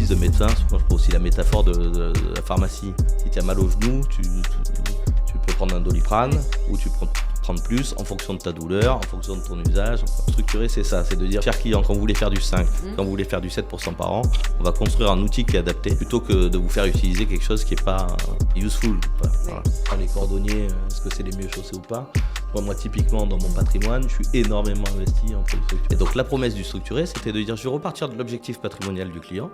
de médecin, souvent je prends aussi la métaphore de la pharmacie. Si tu as mal au genou, tu peux prendre un Doliprane ou tu peux prendre plus en fonction de ta douleur, en fonction de ton usage. Structurer, c'est ça, c'est de dire, cher client, quand vous voulez faire du 5, quand vous voulez faire du 7% par an, on va construire un outil qui est adapté plutôt que de vous faire utiliser quelque chose qui n'est pas useful. Voilà. Les cordonniers, est-ce que c'est les mieux chaussés ou pas ? Moi, typiquement, dans mon patrimoine, je suis énormément investi en produits structurés. Et donc, la promesse du structuré, c'était de dire, je vais repartir de l'objectif patrimonial du client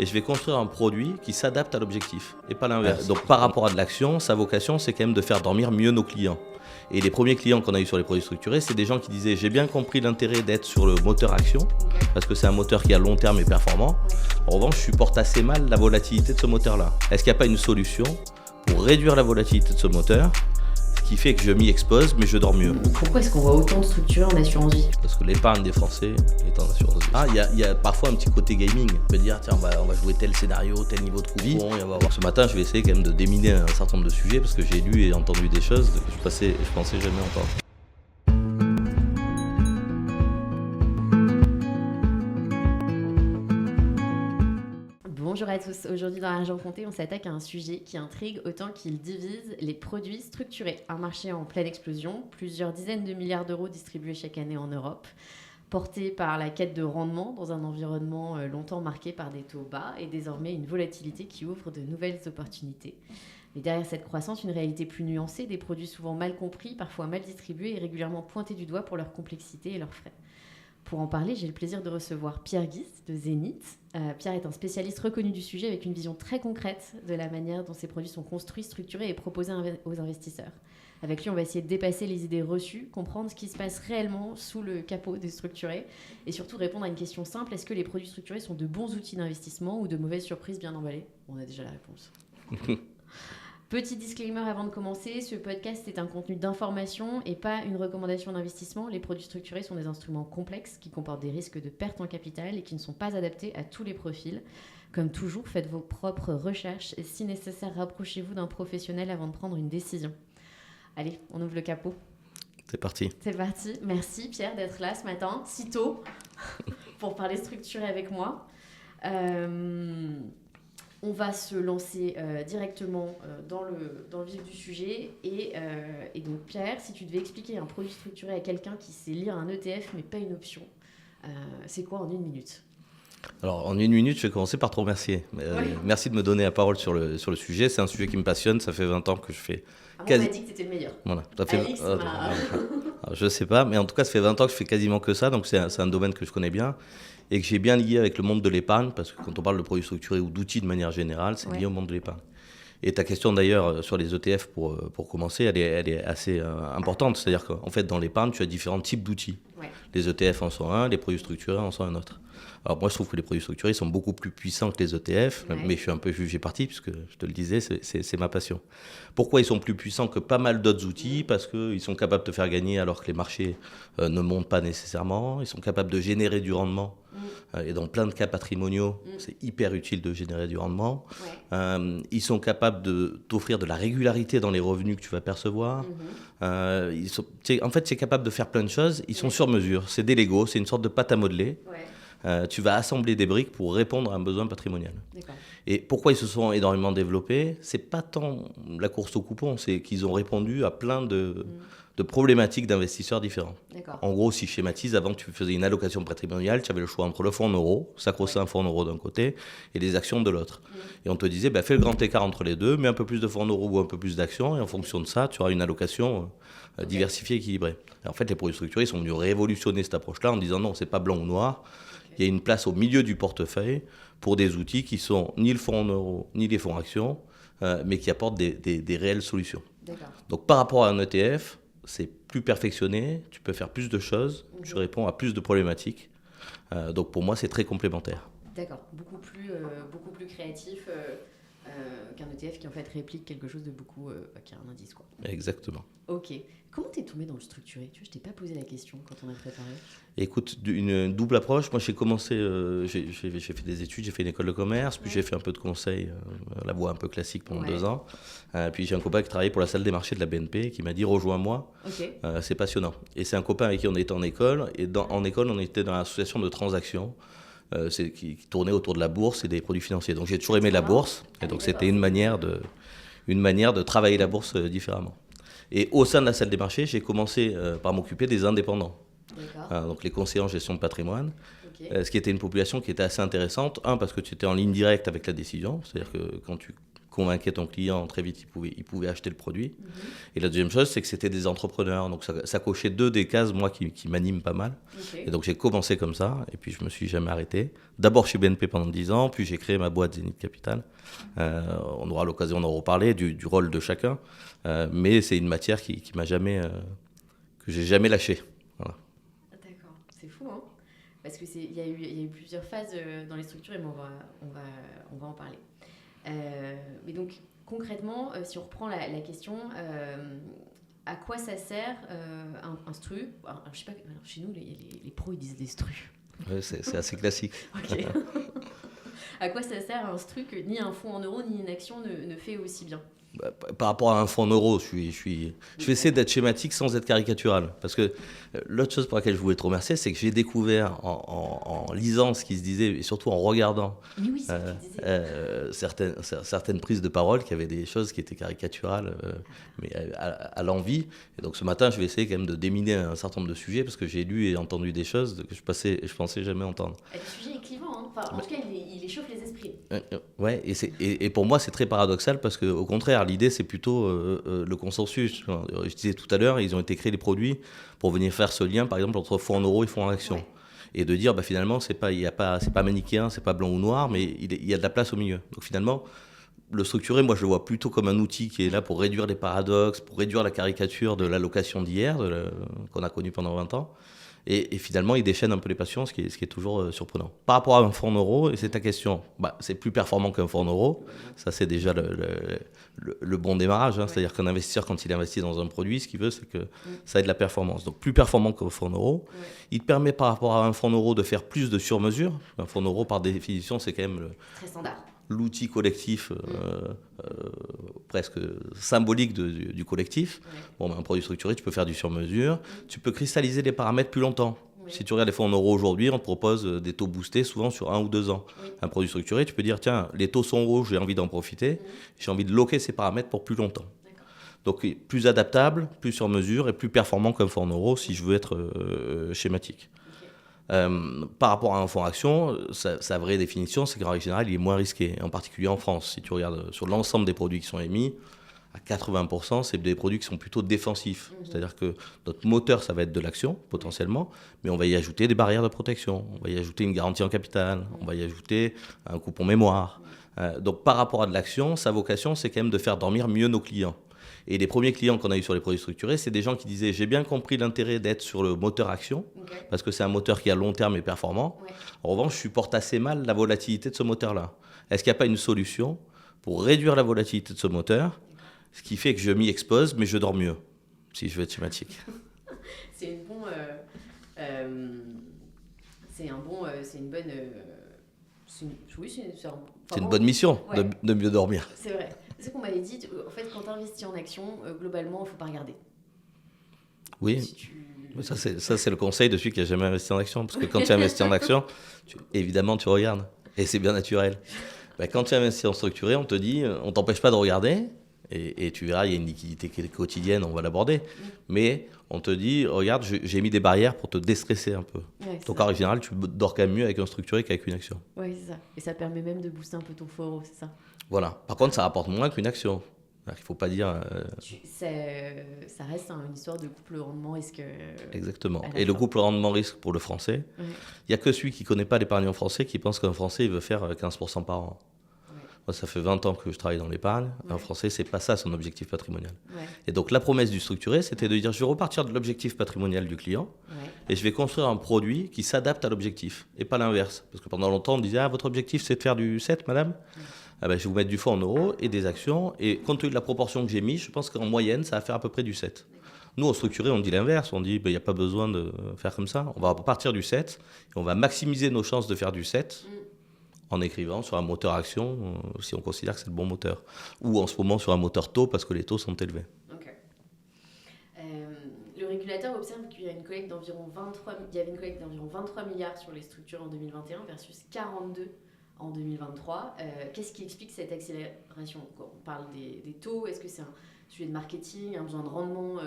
et je vais construire un produit qui s'adapte à l'objectif et pas l'inverse. Donc, par rapport à de l'action, sa vocation, c'est quand même de faire dormir mieux nos clients. Et les premiers clients qu'on a eu sur les produits structurés, c'est des gens qui disaient, j'ai bien compris l'intérêt d'être sur le moteur action, parce que c'est un moteur qui à long terme est performant. En revanche, je supporte assez mal la volatilité de ce moteur-là. Est-ce qu'il n'y a pas une solution pour réduire la volatilité de ce moteur ? Qui fait que je m'y expose, mais je dors mieux. Pourquoi est-ce qu'on voit autant de structures en assurance vie ? Parce que l'épargne des Français est en assurance vie. Il y a parfois un petit côté gaming. On peut dire, tiens, on va jouer tel scénario, tel niveau de coût. Bon, et on va voir. Ce matin, je vais essayer quand même de déminer un certain nombre de sujets, parce que j'ai lu et entendu des choses que je pensais jamais entendre. Bonjour à tous, aujourd'hui dans Argent Compté, on s'attaque à un sujet qui intrigue autant qu'il divise, les produits structurés. Un marché en pleine explosion, plusieurs dizaines de milliards d'euros distribués chaque année en Europe, porté par la quête de rendement dans un environnement longtemps marqué par des taux bas et désormais une volatilité qui ouvre de nouvelles opportunités. Mais derrière cette croissance, une réalité plus nuancée, des produits souvent mal compris, parfois mal distribués et régulièrement pointés du doigt pour leur complexité et leurs frais. Pour en parler, j'ai le plaisir de recevoir Pierre Guis de Zénith. Pierre est un spécialiste reconnu du sujet avec une vision très concrète de la manière dont ces produits sont construits, structurés et proposés aux investisseurs. Avec lui, on va essayer de dépasser les idées reçues, comprendre ce qui se passe réellement sous le capot des structurés et surtout répondre à une question simple, est-ce que les produits structurés sont de bons outils d'investissement ou de mauvaises surprises bien emballées ? On a déjà la réponse. Petit disclaimer avant de commencer, ce podcast est un contenu d'information et pas une recommandation d'investissement. Les produits structurés sont des instruments complexes qui comportent des risques de perte en capital et qui ne sont pas adaptés à tous les profils. Comme toujours, faites vos propres recherches et si nécessaire, rapprochez-vous d'un professionnel avant de prendre une décision. Allez, on ouvre le capot. C'est parti. C'est parti. Merci Pierre d'être là ce matin, si tôt, pour parler structuré avec moi. On va se lancer directement dans le vif du sujet. Et donc, Pierre, si tu devais expliquer un produit structuré à quelqu'un qui sait lire un ETF mais pas une option, c'est quoi en 1 minute ? Alors, en 1 minute, je vais commencer par te remercier. Merci de me donner la parole sur le sujet. C'est un sujet qui me passionne. Ça fait 20 ans que je fais... On m'a dit que tu étais le meilleur. Voilà. Je sais pas, mais en tout cas, ça fait 20 ans que je fais quasiment que ça. Donc, c'est un domaine que je connais bien. Et que j'ai bien lié avec le monde de l'épargne, parce que quand on parle de produits structurés ou d'outils de manière générale, c'est lié au monde de l'épargne. Et ta question d'ailleurs sur les ETF, pour commencer, elle est assez importante. C'est-à-dire qu'en fait, dans l'épargne, tu as différents types d'outils. Ouais. Les ETF en sont un, les produits structurés en sont un autre. Alors moi, je trouve que les produits structurés sont beaucoup plus puissants que les ETF, mais je suis un peu jugé parti, puisque je te le disais, c'est ma passion. Pourquoi ils sont plus puissants que pas mal d'autres outils ? Parce qu'ils sont capables de te faire gagner alors que les marchés ne montent pas nécessairement. Ils sont capables de générer du rendement. Et dans plein de cas patrimoniaux, c'est hyper utile de générer du rendement. Ils sont capables de t'offrir de la régularité dans les revenus que tu vas percevoir. En fait, c'est capable de faire plein de choses. Ils sont sur mesure. C'est des Lego, c'est une sorte de pâte à modeler. Tu vas assembler des briques pour répondre à un besoin patrimonial. D'accord. Et pourquoi ils se sont énormément développés ? C'est pas tant la course au coupon, c'est qu'ils ont répondu à plein de problématiques d'investisseurs différents. D'accord. En gros, si je schématise, avant tu faisais une allocation patrimoniale, tu avais le choix entre le fonds en euros, sacro-saint fonds en euros d'un côté, et les actions de l'autre. Et on te disait, fais le grand écart entre les deux, mets un peu plus de fonds en euros ou un peu plus d'actions, et en fonction de ça, tu auras une allocation diversifiée, équilibrée. Et en fait, les produits structurés sont venus révolutionner cette approche-là en disant non, c'est pas blanc ou noir. Il y a une place au milieu du portefeuille pour des outils qui sont ni le fonds en euros, ni les fonds actions, mais qui apportent des réelles solutions. D'accord. Donc par rapport à un ETF, c'est plus perfectionné, tu peux faire plus de choses, tu réponds à plus de problématiques. Donc pour moi, c'est très complémentaire. D'accord, beaucoup plus créatif qu'un ETF qui en fait réplique quelque chose de beaucoup... qui a un indice, quoi. Exactement. Ok. Comment t'es tombé dans le structuré ? Tu vois, je t'ai pas posé la question quand on a préparé. Écoute, une double approche. Moi, j'ai commencé, j'ai fait des études, j'ai fait une école de commerce, puis j'ai fait un peu de conseil, la voie un peu classique pendant 2 ans. Puis j'ai un copain qui travaillait pour la salle des marchés de la BNP qui m'a dit rejoins-moi, c'est passionnant. Et c'est un copain avec qui on était en école, et en école, on était dans l'association de transactions. qui tournait autour de la bourse et des produits financiers. Donc j'ai toujours aimé la bourse, et donc c'était une manière de travailler la bourse différemment. Et au sein de la salle des marchés, j'ai commencé par m'occuper des indépendants. Donc les conseillers en gestion de patrimoine, ce qui était une population qui était assez intéressante. Parce que tu étais en ligne directe avec la décision, c'est-à-dire que quand tu convainquais ton client, très vite il pouvait acheter le produit. Et la deuxième chose, c'est que c'était des entrepreneurs, donc ça cochait 2 des cases, moi, qui m'animent pas mal. Et donc j'ai commencé comme ça, et puis je me suis jamais arrêté. D'abord chez BNP pendant 10 ans, puis j'ai créé ma boîte Zenith Capital. On aura l'occasion d'en reparler, du rôle de chacun, mais c'est une matière que j'ai jamais lâchée. Voilà. D'accord, c'est fou, hein, parce que il y a eu plusieurs phases dans les structures, et on va en parler. Mais donc concrètement, si on reprend la question, à quoi ça sert un stru? Alors, je sais pas, chez nous les pros ils disent des strus. Ouais, c'est assez classique. Ok. À quoi ça sert un stru que ni un fonds en euros ni une action ne fait aussi bien? Par rapport à un fonds en euros, je vais essayer d'être schématique sans être caricatural. Parce que l'autre chose pour laquelle je voulais te remercier, c'est que j'ai découvert en lisant ce qui se disait, et surtout en regardant certaines prises de parole, qui avaient des choses qui étaient caricaturales, mais à l'envi. Et donc ce matin, je vais essayer quand même de déminer un certain nombre de sujets, parce que j'ai lu et entendu des choses que je pensais jamais entendre. Le sujet est clivant, hein. Enfin, en tout cas, il échauffe les esprits. Ouais, et pour moi, c'est très paradoxal, parce qu'au contraire, l'idée, c'est plutôt le consensus. Je disais tout à l'heure, ils ont été créés les produits pour venir faire ce lien, par exemple, entre fonds en euros et fonds en actions. Ouais. Et de dire, finalement, c'est pas manichéen, c'est pas blanc ou noir, mais il y a de la place au milieu. Donc finalement, le structuré, moi, je le vois plutôt comme un outil qui est là pour réduire les paradoxes, pour réduire la caricature de l'allocation d'hier, qu'on a connue pendant 20 ans. Et finalement, il déchaîne un peu les passions, ce qui est toujours surprenant. Par rapport à un fonds en euros, et c'est ta question, c'est plus performant qu'un fonds en euros. Ça, c'est déjà le bon démarrage. Hein. Ouais. C'est-à-dire qu'un investisseur, quand il investit dans un produit, ce qu'il veut, c'est que ça ait de la performance. Donc, plus performant qu'un fonds en euros. Ouais. Il te permet, par rapport à un fonds en euros, de faire plus de sur-mesure. Un fonds en euros, par définition, c'est quand même très standard. L'outil collectif presque symbolique du collectif. Ouais. Un produit structuré, tu peux faire du sur-mesure. Tu peux cristalliser les paramètres plus longtemps. Oui. Si tu regardes les fonds en euros aujourd'hui, on te propose des taux boostés souvent sur 1 ou 2 ans. Oui. Un produit structuré, tu peux dire, tiens, les taux sont hauts, j'ai envie d'en profiter. J'ai envie de loquer ces paramètres pour plus longtemps. D'accord. Donc plus adaptable, plus sur mesure et plus performant qu'un fonds en euros, si je veux être schématique. Par rapport à un fonds action, sa vraie définition, c'est qu'en règle générale, il est moins risqué, en particulier en France. Si tu regardes sur l'ensemble des produits qui sont émis, à 80%, c'est des produits qui sont plutôt défensifs. C'est-à-dire que notre moteur, ça va être de l'action, potentiellement, mais on va y ajouter des barrières de protection, on va y ajouter une garantie en capital, on va y ajouter un coupon mémoire. Donc par rapport à de l'action, sa vocation, c'est quand même de faire dormir mieux nos clients. Et les premiers clients qu'on a eu sur les produits structurés, c'est des gens qui disaient « j'ai bien compris l'intérêt d'être sur le moteur action, parce que c'est un moteur qui à long terme est performant. En revanche, je supporte assez mal la volatilité de ce moteur-là. Est-ce qu'il n'y a pas une solution pour réduire la volatilité de ce moteur, ce qui fait que je m'y expose, mais je dors mieux ?» Si je veux être schématique. C'est une bonne... C'est une bonne mission de mieux dormir. C'est vrai. C'est ce qu'on m'avait dit, en fait, quand tu investis en action, globalement, il ne faut pas regarder. Oui, ça c'est le conseil de celui qui n'a jamais investi en action. Parce que quand tu investis en action, évidemment, tu regardes. Et c'est bien naturel. Quand tu investis en structuré, on te dit, on ne t'empêche pas de regarder. Et tu verras, il y a une liquidité quotidienne, on va l'aborder. Mais on te dit, regarde, j'ai mis des barrières pour te déstresser un peu. Ouais, donc en général, tu dors quand même mieux avec un structuré qu'avec une action. Oui, c'est ça. Et ça permet même de booster un peu ton fonds euro, c'est ça? Voilà. Par contre, ça rapporte moins qu'une action. Il ne faut pas dire... Ça reste une histoire de couple rendement-risque. Exactement. Et le couple rendement-risque pour le français, il n'y a que celui qui ne connaît pas l'épargne français qui pense qu'un français il veut faire 15% par an. Moi, ça fait 20 ans que je travaille dans l'épargne. Un Français, c'est pas ça son objectif patrimonial. Ouais. Et donc, la promesse du structuré, c'était de dire, je vais repartir de l'objectif patrimonial du client et je vais construire un produit qui s'adapte à l'objectif et pas l'inverse. Parce que pendant longtemps, on disait, votre objectif, c'est de faire du 7, madame ? Je vais vous mettre du fonds en euros et des actions. Et compte tenu de la proportion que j'ai mis, je pense qu'en moyenne, ça va faire à peu près du 7. Nous, au structuré, on dit l'inverse. On dit, il n'y a pas besoin de faire comme ça. On va partir du 7 et on va maximiser nos chances de faire du 7. En écrivant sur un moteur action, si on considère que c'est le bon moteur. Ou en ce moment sur un moteur taux, parce que les taux sont élevés. Le régulateur observe que il y avait une collecte d'environ 23 milliards sur les structures en 2021 versus 42 en 2023. Qu'est-ce qui explique cette accélération? Quand on parle des taux, est-ce que c'est un sujet de marketing, un besoin de rendement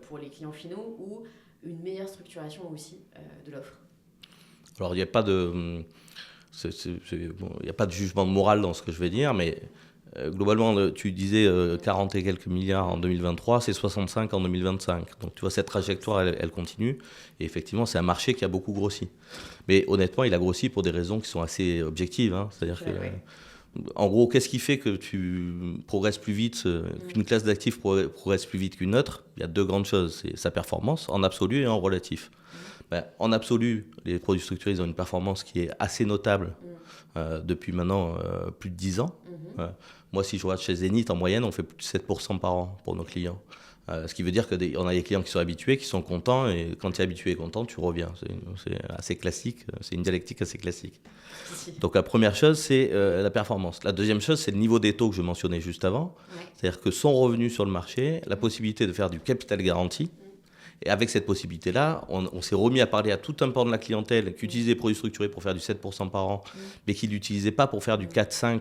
pour les clients finaux ou une meilleure structuration aussi de l'offre? Alors, il n'y a pas de... il n'y a pas de jugement de morale dans ce que je vais dire, mais globalement, tu disais 40 et quelques milliards en 2023, c'est 65 en 2025. Donc tu vois, cette trajectoire, elle continue. Et effectivement, c'est un marché qui a beaucoup grossi. Mais honnêtement, il a grossi pour des raisons qui sont assez objectives. Hein. C'est-à-dire que, en gros, qu'est-ce qui fait que tu progresses plus vite, qu'une classe d'actifs progresse plus vite qu'une autre? Il y a deux grandes choses. C'est sa performance, en absolu et en relatif. En absolu, les produits structurés, ils ont une performance qui est assez notable depuis maintenant plus de 10 ans. Moi, si je regarde chez Zénith, en moyenne, on fait plus de 7% par an pour nos clients. Ce qui veut dire qu'on a des clients qui sont habitués, qui sont contents, et quand tu es habitué et content, tu reviens. C'est assez classique, c'est une dialectique assez classique. Donc la première chose, c'est la performance. La deuxième chose, c'est le niveau des taux que je mentionnais juste avant. C'est-à-dire que son revenu sur le marché, la possibilité de faire du capital garanti. Et avec cette possibilité-là, on s'est remis à parler à tout un pan de la clientèle qui utilisait des produits structurés pour faire du 7% par an, mais qui ne l'utilisait pas pour faire du 4-5%,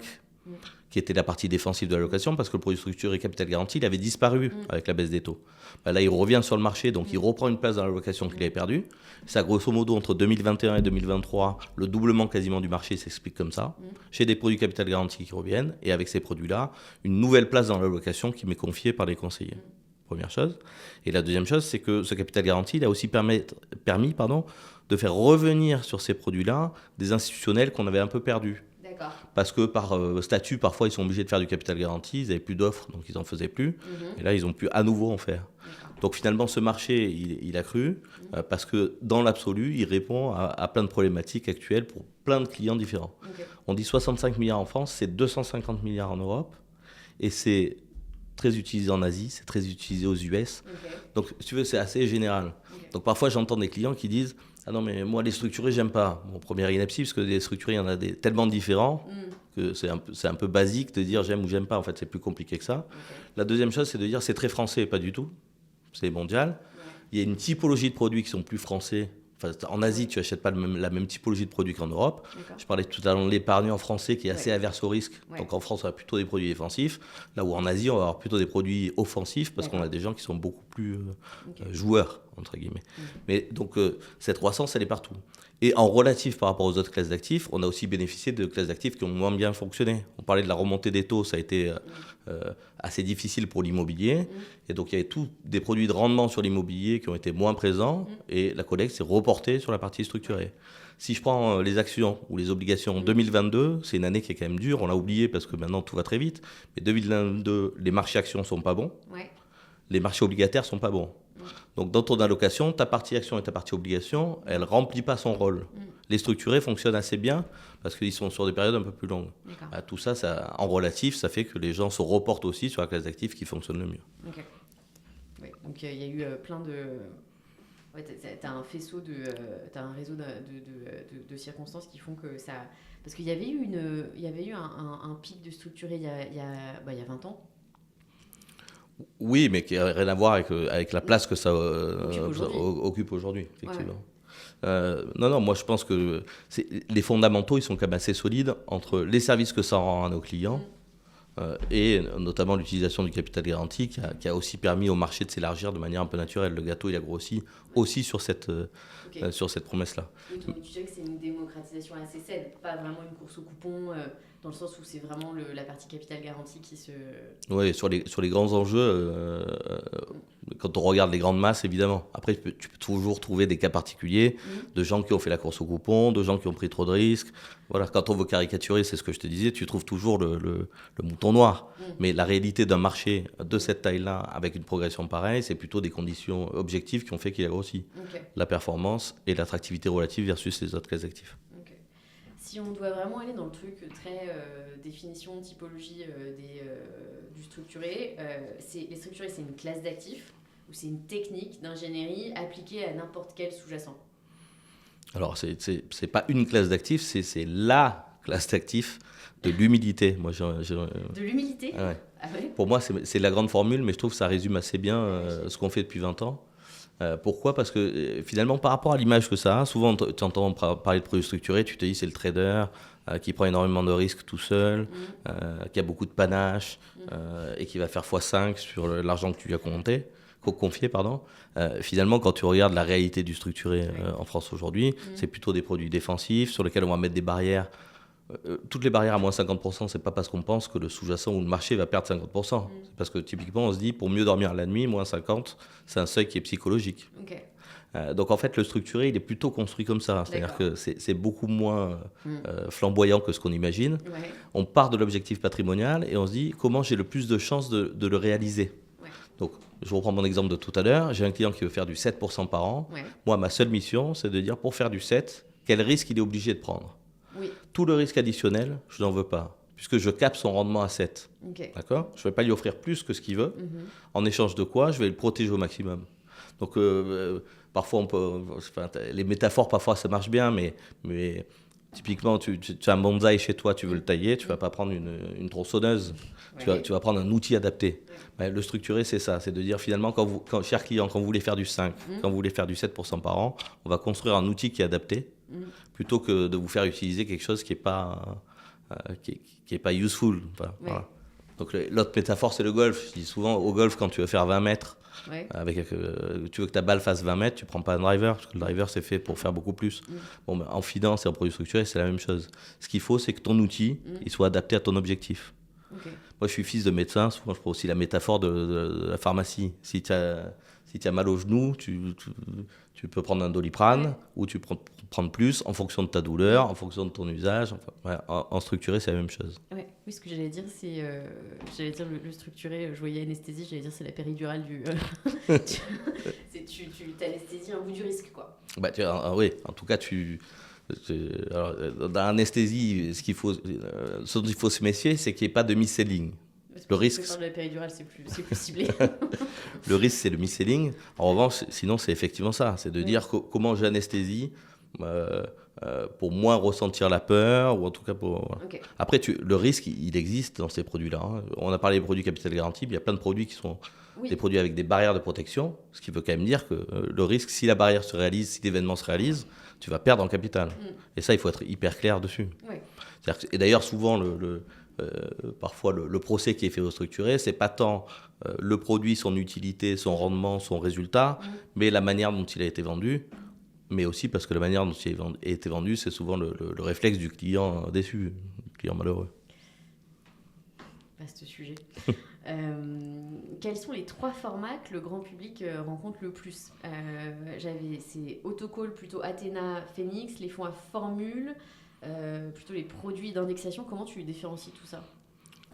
qui était la partie défensive de l'allocation, parce que le produit structuré capital garanti, il avait disparu avec la baisse des taux. Là, il revient sur le marché, donc il reprend une place dans l'allocation qu'il avait perdue. Ça, grosso modo, entre 2021 et 2023, le doublement quasiment du marché s'explique comme ça. J'ai des produits capital garanti qui reviennent, et avec ces produits-là, une nouvelle place dans l'allocation qui m'est confiée par les conseillers. Première chose. Et la deuxième chose, c'est que ce capital garanti, il a aussi permis de faire revenir sur ces produits-là des institutionnels qu'on avait un peu perdus. D'accord. Parce que par statut, parfois, ils sont obligés de faire du capital garanti, ils n'avaient plus d'offres, donc ils n'en faisaient plus. Et là, ils ont pu à nouveau en faire. Donc finalement, ce marché, il a cru, parce que dans l'absolu, il répond à plein de problématiques actuelles pour plein de clients différents. On dit 65 milliards en France, c'est 250 milliards en Europe, et c'est très utilisé en Asie, c'est très utilisé aux US. Donc, si tu veux, c'est assez général. Donc, parfois, j'entends des clients qui disent « Ah non, mais moi, les structurés, j'aime pas. » Bon, première ineptie, parce que les structurés, il y en a tellement différents que c'est un peu basique de dire « j'aime » ou « j'aime pas ». En fait, c'est plus compliqué que ça. La deuxième chose, c'est de dire « c'est très français ». Pas du tout. C'est mondial. Il y a une typologie de produits qui sont plus français. Enfin, en Asie, tu n'achètes pas la même typologie de produits qu'en Europe. Je parlais tout à l'heure de l'épargnant français qui est assez averse au risque. Donc en France, on a plutôt des produits défensifs. Là où en Asie, on va avoir plutôt des produits offensifs parce qu'on a des gens qui sont beaucoup plus joueurs, entre guillemets. Mais donc cette croissance, elle est partout. Et en relatif par rapport aux autres classes d'actifs, on a aussi bénéficié de classes d'actifs qui ont moins bien fonctionné. On parlait de la remontée des taux, ça a été assez difficile pour l'immobilier. Et donc il y avait tous des produits de rendement sur l'immobilier qui ont été moins présents et la collecte s'est reportée sur la partie structurée. Si je prends les actions ou les obligations 2022, c'est une année qui est quand même dure, on l'a oublié parce que maintenant tout va très vite. Mais 2022, les marchés actions ne sont pas bons, les marchés obligataires ne sont pas bons. Donc dans ton allocation, ta partie action et ta partie obligation, elle ne remplit pas son rôle. Les structurés fonctionnent assez bien parce qu'ils sont sur des périodes un peu plus longues. Tout ça, en relatif, ça fait que les gens se reportent aussi sur la classe d'actifs qui fonctionne le mieux. Donc il y a eu plein de... tu as un faisceau tu as un réseau de circonstances qui font que ça... Parce qu'il y avait eu un pic de structurés il y a 20 ans. Oui, mais qui n'a rien à voir avec la place que ça occupe aujourd'hui, effectivement. Non, moi je pense que les fondamentaux, ils sont quand même assez solides entre les services que ça rend à nos clients et notamment l'utilisation du capital garanti qui a aussi permis au marché de s'élargir de manière un peu naturelle. Le gâteau, il a grossi aussi sur cette promesse-là. Donc tu dirais que c'est une démocratisation assez saine, pas vraiment une course au coupon dans le sens où c'est vraiment la partie capital garanti qui se... Oui, sur les grands enjeux, quand on regarde les grandes masses, évidemment. Après, tu peux toujours trouver des cas particuliers de gens qui ont fait la course au coupon, de gens qui ont pris trop de risques. Voilà, quand on veut caricaturer, c'est ce que je te disais, tu trouves toujours le mouton noir. Mais la réalité d'un marché de cette taille-là, avec une progression pareille, c'est plutôt des conditions objectives qui ont fait qu'il a grossi. La performance et l'attractivité relative versus les autres classes d'actifs. Si on doit vraiment aller dans le truc très définition, typologie du structuré, les structurés, c'est une classe d'actifs ou c'est une technique d'ingénierie appliquée à n'importe quel sous-jacent? Alors, c'est pas une classe d'actifs, c'est la classe d'actifs de l'humilité. Moi, De l'humilité? Ouais. Pour moi, c'est la grande formule, mais je trouve que ça résume assez bien ce qu'on fait depuis 20 ans. Pourquoi ? Parce que finalement, par rapport à l'image que ça a, souvent tu entends parler de produits structurés, tu te dis c'est le trader qui prend énormément de risques tout seul, qui a beaucoup de panache et qui va faire x5 sur l'argent que tu lui as confié. Finalement, quand tu regardes la réalité du structuré en France aujourd'hui, c'est plutôt des produits défensifs sur lesquels on va mettre des barrières. Toutes les barrières à moins 50%, c'est pas parce qu'on pense que le sous-jacent ou le marché va perdre 50%. C'est parce que typiquement, on se dit, pour mieux dormir la nuit, moins 50, c'est un seuil qui est psychologique. Okay. Donc en fait, le structuré, il est plutôt construit comme ça. C'est-à-dire que c'est beaucoup moins flamboyant que ce qu'on imagine. Ouais. On part de l'objectif patrimonial et on se dit, comment j'ai le plus de chances de le réaliser. Ouais. Donc, je reprends mon exemple de tout à l'heure. J'ai un client qui veut faire du 7% par an. Ouais. Moi, ma seule mission, c'est de dire, pour faire du 7, quel risque il est obligé de prendre. Oui. Tout le risque additionnel, je n'en veux pas, puisque je capte son rendement à 7. Okay. D'accord ? Je ne vais pas lui offrir plus que ce qu'il veut, en échange de quoi je vais le protéger au maximum. Donc, parfois, les métaphores, parfois, ça marche bien, mais typiquement, tu as un bonsaï chez toi, tu veux le tailler, tu ne vas pas prendre une tronçonneuse, tu vas prendre un outil adapté. Ouais, le structuré, c'est ça, c'est de dire finalement, cher client, quand vous voulez faire du 5, quand vous voulez faire du 7% par an, on va construire un outil qui est adapté, plutôt que de vous faire utiliser quelque chose qui n'est pas, qui est pas useful. Voilà. Donc l'autre métaphore, c'est le golf. Je dis souvent, au golf, quand tu veux faire 20 mètres, tu veux que ta balle fasse 20 mètres, tu ne prends pas un driver, parce que le driver, c'est fait pour faire beaucoup plus. Bon, en finance et en produits structurés, c'est la même chose. Ce qu'il faut, c'est que ton outil il soit adapté à ton objectif. Okay. Moi, je suis fils de médecin, souvent je prends aussi la métaphore de la pharmacie. Si tu as mal au genou, tu peux prendre un Doliprane ou tu peux prendre plus en fonction de ta douleur, en fonction de ton usage. Enfin, en structuré, c'est la même chose. Ouais. Oui, ce que j'allais dire, c'est le structuré. Je voyais anesthésie, j'allais dire c'est la péridurale du. tu t'anesthésies un bout du risque, quoi. Bah, oui, en tout cas, alors, dans l'anesthésie, ce dont il faut se méfier, c'est qu'il n'y ait pas de mis-selling. Le risque. De la péridurale, c'est plus ciblé. Le risque, c'est le mis-selling. En revanche, sinon, c'est effectivement ça. C'est de dire comment j'anesthésie pour moins ressentir la peur, ou en tout cas pour. Voilà. Okay. Après, le risque, il existe dans ces produits-là. Hein. On a parlé des produits capital garanti, mais il y a plein de produits qui sont des produits avec des barrières de protection, ce qui veut quand même dire que le risque, si la barrière se réalise, si l'événement se réalise, tu vas perdre en capital. Et ça, il faut être hyper clair dessus. Oui. Et d'ailleurs, souvent, parfois, le procès qui est fait au structuré, c'est pas tant le produit, son utilité, son rendement, son résultat, mais la manière dont il a été vendu. Mais aussi parce que la manière dont il a été vendu, c'est souvent le réflexe du client déçu, du client malheureux. Vaste sujet. Quels sont les 3 formats que le grand public rencontre le plus ? C'est Autocall, plutôt Athéna, Phoenix, les fonds à formule, plutôt les produits d'indexation. Comment tu différencies tout ça ?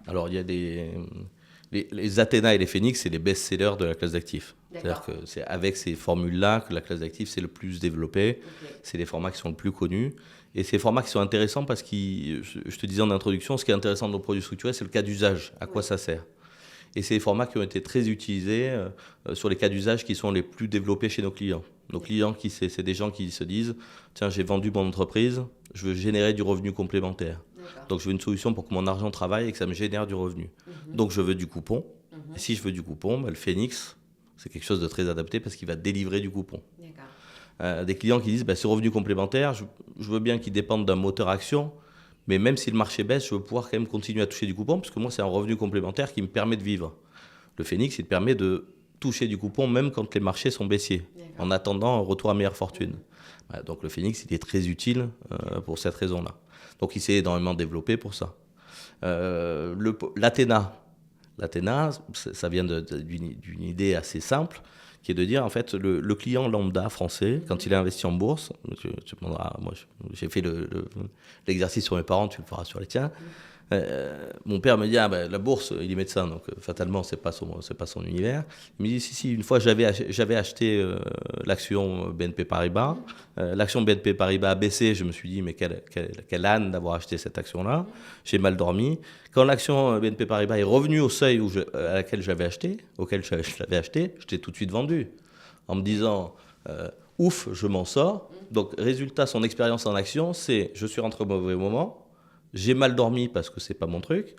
Alors, il y a les Athéna et les Phoenix, c'est les best-sellers de la classe d'actifs. C'est-à-dire que c'est avec ces formules-là que la classe d'actifs c'est le plus développé. Okay. C'est les formats qui sont le plus connus. Et c'est les formats qui sont intéressants parce que, je te disais en introduction, ce qui est intéressant dans nos produits structurés, c'est le cas d'usage, à quoi ça sert. Et c'est des formats qui ont été très utilisés sur les cas d'usage qui sont les plus développés chez nos clients. Nos clients, c'est des gens qui se disent « Tiens, j'ai vendu mon entreprise, je veux générer du revenu complémentaire. Donc, je veux une solution pour que mon argent travaille et que ça me génère du revenu. Donc, je veux du coupon. Et si je veux du coupon, le Phoenix, c'est quelque chose de très adapté parce qu'il va délivrer du coupon. Des clients qui disent ce revenu complémentaire, je veux bien qu'il dépende d'un moteur action, mais même si le marché baisse, je veux pouvoir quand même continuer à toucher du coupon parce que moi, c'est un revenu complémentaire qui me permet de vivre. Le Phoenix, il te permet de toucher du coupon même quand les marchés sont baissiers, en attendant un retour à meilleure fortune. Donc, le Phoenix, il est très utile pour cette raison-là. Donc, il s'est énormément développé pour ça. L'Athéna, ça vient d'une idée assez simple, qui est de dire, en fait, le client lambda français, quand il a investi en bourse, tu me demanderas, moi j'ai fait l'exercice sur mes parents, tu le feras sur les tiens. Mon père me dit, la bourse, il est médecin, donc fatalement, c'est pas son univers. Il me dit, si, une fois, j'avais acheté l'action BNP Paribas. L'action BNP Paribas a baissé, je me suis dit, mais quel âne d'avoir acheté cette action-là. J'ai mal dormi. Quand l'action BNP Paribas est revenue au seuil auquel je l'avais acheté, je l'ai tout de suite vendu, en me disant, ouf, je m'en sors. Donc, résultat, son expérience en action, c'est, je suis rentré au mauvais moment, j'ai mal dormi parce que c'est pas mon truc.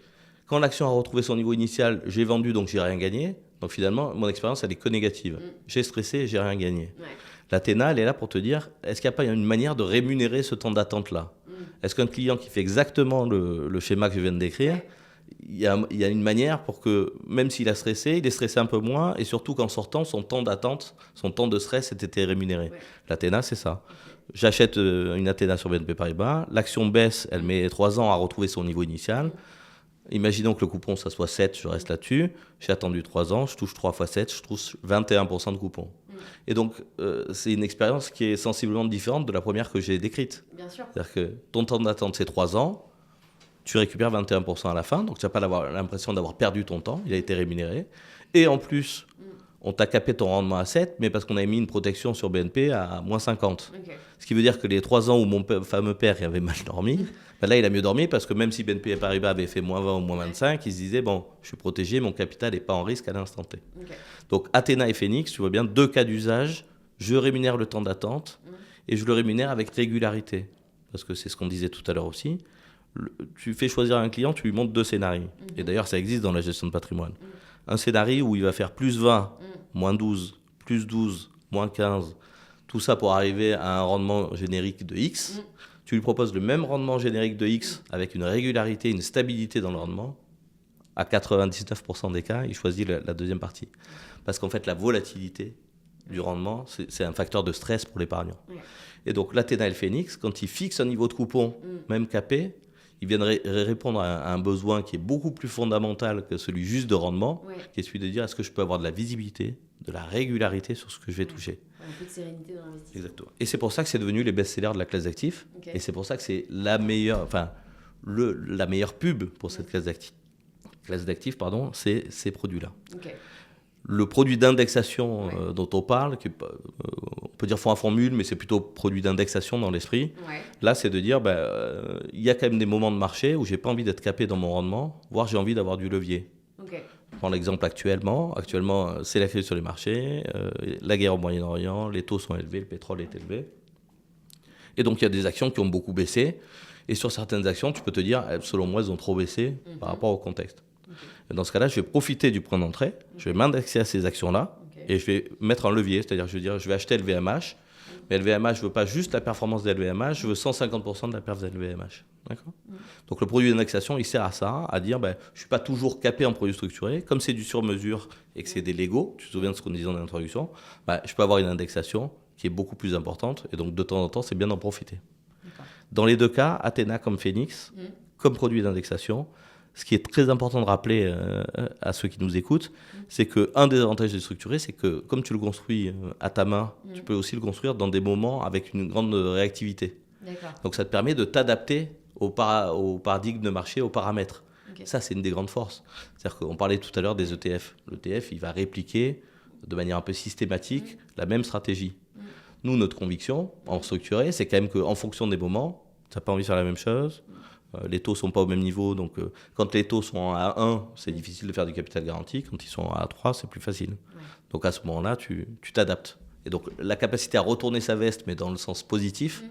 Quand l'action a retrouvé son niveau initial, j'ai vendu, donc j'ai rien gagné. Donc finalement, mon expérience, elle est que négative. J'ai stressé, j'ai rien gagné. Ouais. L'Athéna, elle est là pour te dire, est-ce qu'il n'y a pas une manière de rémunérer ce temps d'attente-là ? Est-ce qu'un client qui fait exactement le schéma que je viens de décrire, il y a une manière pour que, même s'il a stressé, il est stressé un peu moins, et surtout qu'en sortant, son temps d'attente, son temps de stress ait été rémunéré. Ouais. L'Athéna, c'est ça. Okay. J'achète une Athéna sur BNP Paribas, l'action baisse, elle met 3 ans à retrouver son niveau initial. Imaginons que le coupon, ça soit 7, je reste là-dessus. J'ai attendu 3 ans, je touche 3 fois 7, je touche 21% de coupon. Et donc, c'est une expérience qui est sensiblement différente de la première que j'ai décrite. Bien sûr. C'est-à-dire que ton temps d'attente, c'est 3 ans. Tu récupères 21% à la fin, donc tu n'as pas l'impression d'avoir perdu ton temps, il a été rémunéré. Et en plus, on t'a capé ton rendement à 7, mais parce qu'on avait mis une protection sur BNP à moins 50. Okay. Ce qui veut dire que les 3 ans où mon fameux père avait mal dormi, ben là il a mieux dormi parce que même si BNP Paribas avait fait moins 20 ou moins 25, il se disait, bon, je suis protégé, mon capital n'est pas en risque à l'instant T. Okay. Donc Athéna et Phoenix, tu vois bien, 2 cas d'usage, je rémunère le temps d'attente et je le rémunère avec régularité. Parce que c'est ce qu'on disait tout à l'heure aussi. Tu fais choisir un client, tu lui montres 2 scénarios. Et d'ailleurs, ça existe dans la gestion de patrimoine. Un scénario où il va faire plus 20, moins 12, plus 12, moins 15, tout ça pour arriver à un rendement générique de X. Tu lui proposes le même rendement générique de X avec une régularité, une stabilité dans le rendement. À 99% des cas, il choisit la deuxième partie. Parce qu'en fait, la volatilité du rendement, c'est un facteur de stress pour l'épargnant. Et donc, l'Athéna et le Phoenix, quand ils fixent un niveau de coupon, même capé, ils viennent répondre à un besoin qui est beaucoup plus fondamental que celui juste de rendement, qui est celui de dire est-ce que je peux avoir de la visibilité, de la régularité sur ce que je vais toucher. Un peu de sérénité dans l'investissement. Exactement. Et c'est pour ça que c'est devenu les best-sellers de la classe d'actifs. Et c'est pour ça que c'est la meilleure pub pour cette classe d'actifs, c'est ces produits-là. Le produit d'indexation dont on parle, on peut dire fonds à formule, mais c'est plutôt produit d'indexation dans l'esprit. Là, c'est de dire, il y a quand même des moments de marché où je n'ai pas envie d'être capé dans mon rendement, voire j'ai envie d'avoir du levier. Je prends l'exemple actuellement. Actuellement, c'est la crise sur les marchés, la guerre au Moyen-Orient, les taux sont élevés, le pétrole est élevé. Et donc, il y a des actions qui ont beaucoup baissé. Et sur certaines actions, tu peux te dire, selon moi, elles ont trop baissé par rapport au contexte. Dans ce cas-là, je vais profiter du point d'entrée, je vais m'indexer à ces actions-là et je vais mettre un levier, c'est-à-dire je vais acheter LVMH, mais LVMH, je ne veux pas juste la performance de LVMH, je veux 150% de la perf de LVMH. D'accord ? Donc le produit d'indexation, il sert à ça, à dire je ne suis pas toujours capé en produit structuré, comme c'est du sur-mesure et que c'est des Lego, tu te souviens de ce qu'on disait en introduction, je peux avoir une indexation qui est beaucoup plus importante et donc de temps en temps, c'est bien d'en profiter. Dans les 2 cas, Athéna comme Phoenix, comme produit d'indexation, ce qui est très important de rappeler à ceux qui nous écoutent, c'est qu'un des avantages de structurer, c'est que comme tu le construis à ta main, tu peux aussi le construire dans des moments avec une grande réactivité. Donc ça te permet de t'adapter au paradigme de marché, aux paramètres. Ça, c'est une des grandes forces. C'est-à-dire qu'on parlait tout à l'heure des ETF. L'ETF, il va répliquer de manière un peu systématique la même stratégie. Nous, notre conviction en structuré, c'est quand même qu'en fonction des moments, tu n'as pas envie de faire la même chose. Les taux ne sont pas au même niveau, donc quand les taux sont à 1, c'est difficile de faire du capital garanti. Quand ils sont à 3, c'est plus facile. Donc à ce moment-là, tu t'adaptes. Et donc la capacité à retourner sa veste, mais dans le sens positif,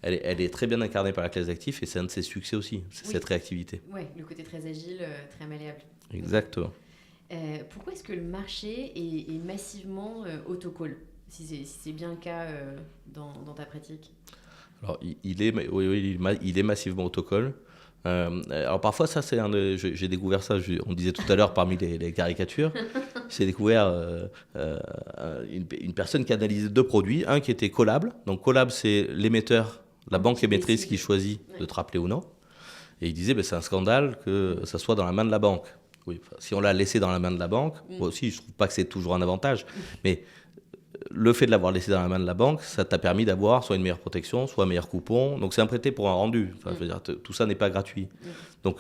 elle est très bien incarnée par la classe d'actifs et c'est un de ses succès aussi, cette réactivité. Oui, le côté très agile, très malléable. Exactement. Pourquoi est-ce que le marché est massivement autocall, si c'est bien le cas dans ta pratique ? Alors, il est massivement autocall. Alors parfois, ça, j'ai découvert ça, on disait tout à l'heure parmi les caricatures, j'ai découvert une personne qui analysait 2 produits, un qui était collable. Donc collable, c'est l'émetteur, la banque émettrice qui choisit de te rappeler ou non. Et il disait, c'est un scandale que ça soit dans la main de la banque. Oui, si on l'a laissé dans la main de la banque, moi aussi, je ne trouve pas que c'est toujours un avantage. Mais le fait de l'avoir laissé dans la main de la banque, ça t'a permis d'avoir soit une meilleure protection, soit un meilleur coupon. Donc c'est un prêté pour un rendu. Enfin, je veux dire, tout ça n'est pas gratuit. Donc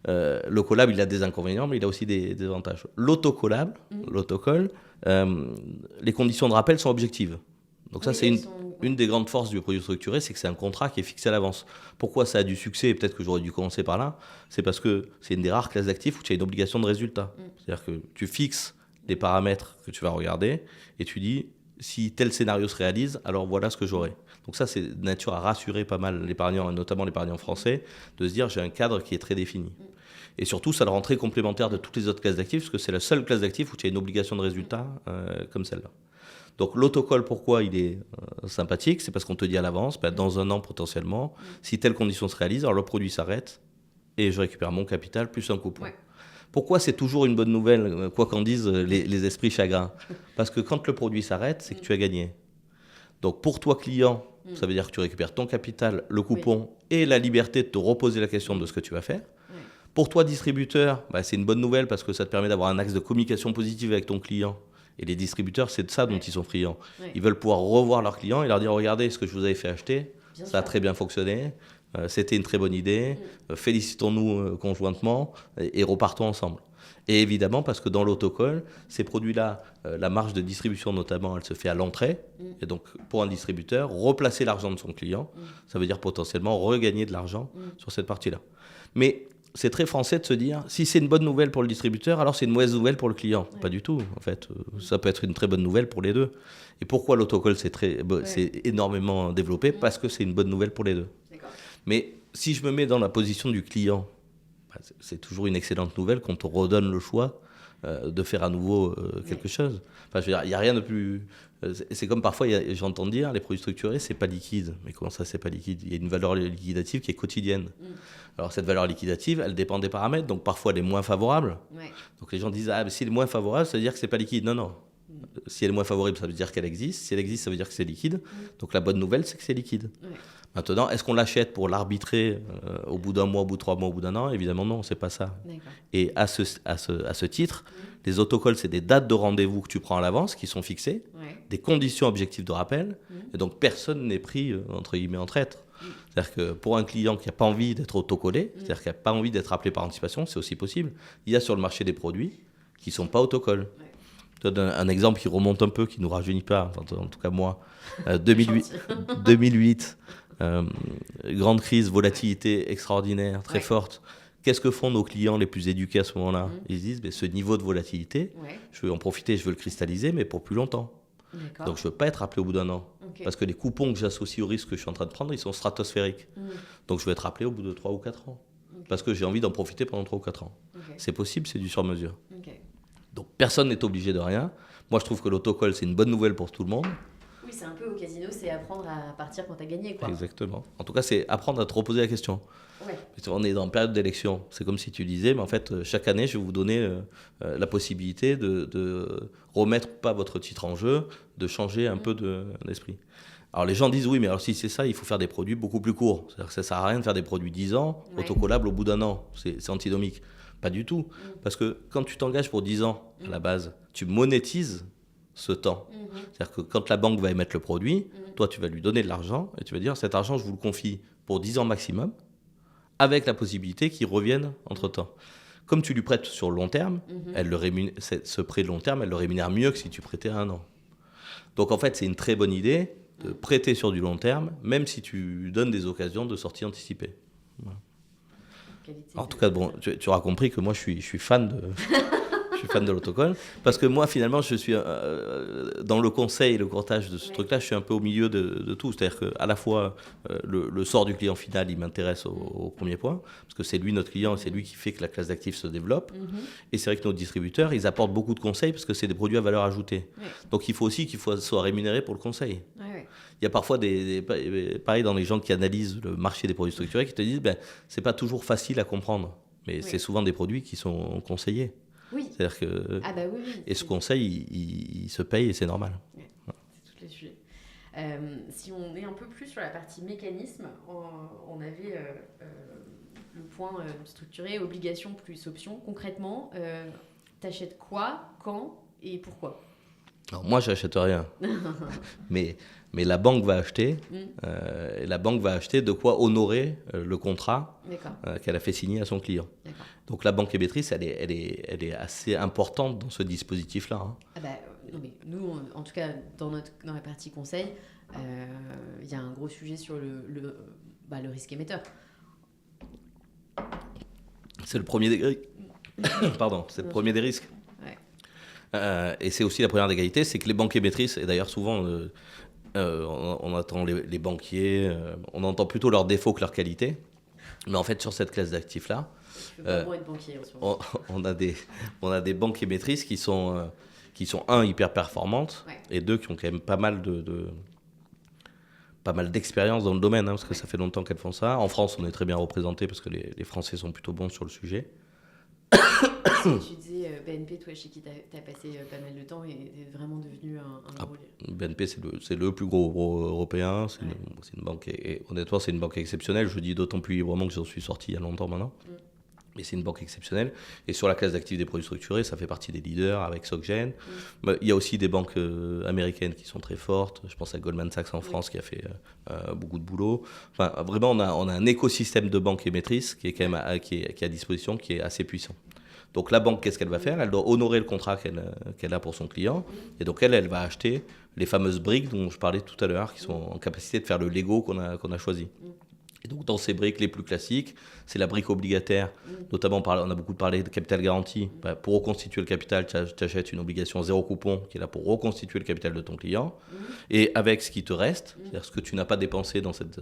le collab, il a des inconvénients, mais il a aussi des avantages. L'autocollable, l'autocall, les conditions de rappel sont objectives. Donc ça, c'est une des grandes forces du produit structuré, c'est que c'est un contrat qui est fixé à l'avance. Pourquoi ça a du succès, et peut-être que j'aurais dû commencer par là, c'est parce que c'est une des rares classes d'actifs où tu as une obligation de résultat. C'est-à-dire que tu fixes les paramètres que tu vas regarder et tu dis, si tel scénario se réalise, alors voilà ce que j'aurai. Donc ça, c'est de nature à rassurer pas mal l'épargnant, et notamment l'épargnant français, de se dire j'ai un cadre qui est très défini. Et surtout, ça le rend très complémentaire de toutes les autres classes d'actifs, parce que c'est la seule classe d'actifs où tu as une obligation de résultat comme celle-là. Donc l'autocall, pourquoi il est sympathique? C'est parce qu'on te dit à l'avance, dans un an potentiellement, si telle condition se réalise, alors le produit s'arrête et je récupère mon capital plus un coupon. Ouais. Pourquoi c'est toujours une bonne nouvelle, quoi qu'en disent les esprits chagrins? Parce que quand le produit s'arrête, c'est que tu as gagné. Donc pour toi client, ça veut dire que tu récupères ton capital, le coupon et la liberté de te reposer la question de ce que tu vas faire. Oui. Pour toi distributeur, c'est une bonne nouvelle parce que ça te permet d'avoir un axe de communication positive avec ton client. Et les distributeurs, c'est de ça dont ils sont friands. Oui. Ils veulent pouvoir revoir leurs clients et leur dire, regardez ce que je vous avais fait acheter, ça a très bien fonctionné, c'était une très bonne idée, félicitons-nous conjointement et repartons ensemble. Et évidemment, parce que dans l'autocall, ces produits-là, la marge de distribution notamment, elle se fait à l'entrée. Et donc, pour un distributeur, replacer l'argent de son client, ça veut dire potentiellement regagner de l'argent sur cette partie-là. Mais c'est très français de se dire, si c'est une bonne nouvelle pour le distributeur, alors c'est une mauvaise nouvelle pour le client. Ouais. Pas du tout, en fait. Ça peut être une très bonne nouvelle pour les deux. Et pourquoi l'autocall, c'est énormément développé? Parce que c'est une bonne nouvelle pour les deux. D'accord. Mais si je me mets dans la position du client, c'est toujours une excellente nouvelle qu'on te redonne le choix de faire à nouveau quelque chose. Enfin, je veux dire, il n'y a rien de plus... C'est comme parfois, j'entends dire, les produits structurés, c'est pas liquide. Mais comment ça, c'est pas liquide? Il y a une valeur liquidative qui est quotidienne. Alors, cette valeur liquidative, elle dépend des paramètres. Donc, parfois, elle est moins favorable. Ouais. Donc, les gens disent, mais si elle est moins favorable, ça veut dire que c'est pas liquide. Non, non. Si elle est moins favorable, ça veut dire qu'elle existe. Si elle existe, ça veut dire que c'est liquide. Donc, la bonne nouvelle, c'est que c'est liquide. Ouais. Maintenant, est-ce qu'on l'achète pour l'arbitrer au bout d'un mois, au bout de 3 mois, au bout d'un an? Évidemment, non, c'est pas ça. D'accord. Et à ce titre, les autocolls, c'est des dates de rendez-vous que tu prends à l'avance, qui sont fixées, des conditions objectives de rappel, et donc personne n'est pris, entre guillemets, en traître. C'est-à-dire que pour un client qui n'a pas envie d'être autocollé, c'est-à-dire qui n'a pas envie d'être appelé par anticipation, c'est aussi possible. Il y a sur le marché des produits qui ne sont pas autocolls. Je donne un exemple qui remonte un peu, qui ne nous rajeunit pas, enfin, en tout cas moi, 2008 grande crise, volatilité extraordinaire, très forte. Qu'est-ce que font nos clients les plus éduqués à ce moment-là? Ils se disent, ce niveau de volatilité, je veux en profiter, je veux le cristalliser, mais pour plus longtemps. D'accord. Donc je ne veux pas être appelé au bout d'un an. Okay. Parce que les coupons que j'associe au risque que je suis en train de prendre, ils sont stratosphériques. Donc je veux être appelé au bout de 3 ou 4 ans. Okay. Parce que j'ai envie d'en profiter pendant 3 ou 4 ans. Okay. C'est possible, c'est du sur-mesure. Okay. Donc personne n'est obligé de rien. Moi je trouve que l'autocall, c'est une bonne nouvelle pour tout le monde. Oui, c'est un peu au casino, c'est apprendre à partir quand tu as gagné, quoi. Exactement. En tout cas, c'est apprendre à te reposer la question. Ouais. On est dans une période d'élection. C'est comme si tu disais, mais en fait, chaque année, je vais vous donner la possibilité de remettre pas votre titre en jeu, de changer un peu d'esprit. Alors les gens disent, oui, mais alors si c'est ça, il faut faire des produits beaucoup plus courts. C'est-à-dire que ça ne sert à rien de faire des produits 10 ans, autocollables au bout d'un an. C'est antinomique. Pas du tout. Parce que quand tu t'engages pour 10 ans, à la base, tu monétises ce temps. C'est-à-dire que quand la banque va émettre le produit, toi, tu vas lui donner de l'argent et tu vas dire, cet argent, je vous le confie pour 10 ans maximum, avec la possibilité qu'il revienne entre-temps. Comme tu lui prêtes sur le long terme, ce prêt de long terme, elle le rémunère mieux que si tu prêtais à 1 an. Donc, en fait, c'est une très bonne idée de prêter sur du long terme, même si tu donnes des occasions de sortie anticipée. Voilà. En tout cas, bon, tu auras compris que moi, je suis fan de... Je suis fan de l'autocall, parce que moi, finalement, je suis dans le conseil et le courtage de ce truc-là, je suis un peu au milieu de tout. C'est-à-dire qu'à la fois, le sort du client final, il m'intéresse au premier point, parce que c'est lui notre client, et c'est lui qui fait que la classe d'actifs se développe. Et c'est vrai que nos distributeurs, ils apportent beaucoup de conseils, parce que c'est des produits à valeur ajoutée. Donc, il faut aussi qu'ils soient rémunérés pour le conseil. Il y a parfois pareil dans les gens qui analysent le marché des produits structurés, qui te disent, c'est pas toujours facile à comprendre, mais c'est souvent des produits qui sont conseillés. Oui. C'est-à-dire que et ce conseil, il se paye et c'est normal. Oui, c'est tous les sujets. Si on est un peu plus sur la partie mécanisme, on avait le point structuré, obligation plus option. Concrètement, t'achètes quoi, quand et pourquoi? Alors moi, j'achète rien. mais la banque va acheter. Et la banque va acheter de quoi honorer le contrat qu'elle a fait signer à son client. D'accord. Donc la banque émettrice, elle est assez importante dans ce dispositif-là. Hein. Non, mais nous, en tout cas, dans la partie conseil, il y a un gros sujet sur le risque émetteur. C'est le premier des Pardon, c'est le premier des risques. Et c'est aussi la première des qualités, c'est que les banques émettrices, et d'ailleurs souvent on entend les banquiers, on entend plutôt leurs défauts que leurs qualités, mais en fait sur cette classe d'actifs-là, Il faut vraiment être banquier en ce moment. On a des banques émettrices qui sont un, hyper performantes, et deux, qui ont quand même pas mal d'expérience dans le domaine, parce que ça fait longtemps qu'elles font ça. En France, on est très bien représenté parce que les Français sont plutôt bons sur le sujet. Tu disais BNP, toi, chez qui tu as passé pas mal de temps et est vraiment devenu un gros lieu. BNP, c'est le plus gros européen. C'est une banque, et honnêtement, c'est une banque exceptionnelle. Je dis d'autant plus librement que j'en suis sorti il y a longtemps maintenant. Mais c'est une banque exceptionnelle. Et sur la classe d'actifs des produits structurés, ça fait partie des leaders avec SocGen. Il y a aussi des banques américaines qui sont très fortes. Je pense à Goldman Sachs en France qui a fait beaucoup de boulot. Enfin, vraiment, on a un écosystème de banques émettrices qui est quand même qui est à disposition, qui est assez puissant. Donc la banque, qu'est-ce qu'elle va faire ? Elle doit honorer le contrat qu'elle a pour son client. Et donc elle va acheter les fameuses briques dont je parlais tout à l'heure, qui sont en capacité de faire le Lego qu'on a choisi. Et donc dans ces briques les plus classiques, c'est la brique obligataire, notamment on a beaucoup parlé de capital garanti. Pour reconstituer le capital, tu achètes une obligation zéro coupon qui est là pour reconstituer le capital de ton client. Et avec ce qui te reste, c'est-à-dire ce que tu n'as pas dépensé dans cette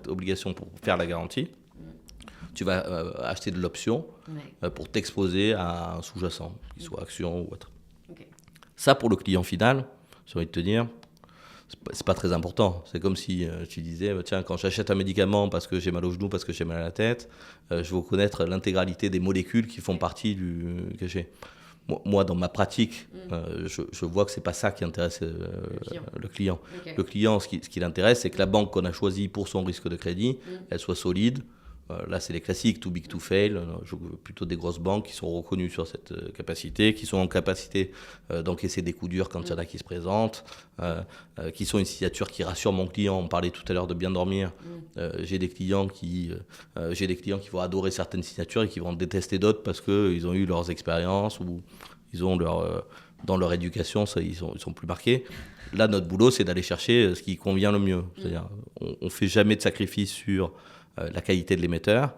obligation pour faire la garantie, tu vas acheter de l'option pour t'exposer à un sous-jacent, qu'il soit action ou autre. Ça, pour le client final, j'ai envie de te dire, c'est pas très important. C'est comme si tu disais, tiens, quand j'achète un médicament parce que j'ai mal au genou, parce que j'ai mal à la tête, je veux connaître l'intégralité des molécules qui font partie que j'ai. Moi, dans ma pratique, je vois que c'est pas ça qui intéresse le client. Le client, ce qui l'intéresse, c'est que la banque qu'on a choisie pour son risque de crédit, elle soit solide. Là, c'est les classiques, too big to fail. Plutôt des grosses banques qui sont reconnues sur cette capacité, qui sont en capacité d'encaisser des coups durs quand il y en a qui se présentent, qui sont une signature qui rassure mon client. On parlait tout à l'heure de bien dormir. J'ai des clients qui vont adorer certaines signatures et qui vont en détester d'autres parce qu'ils ont eu leurs expériences ou ils ont dans leur éducation, ils sont plus marqués. Là, notre boulot, c'est d'aller chercher ce qui convient le mieux. C'est-à-dire, on ne fait jamais de sacrifice sur la qualité de l'émetteur,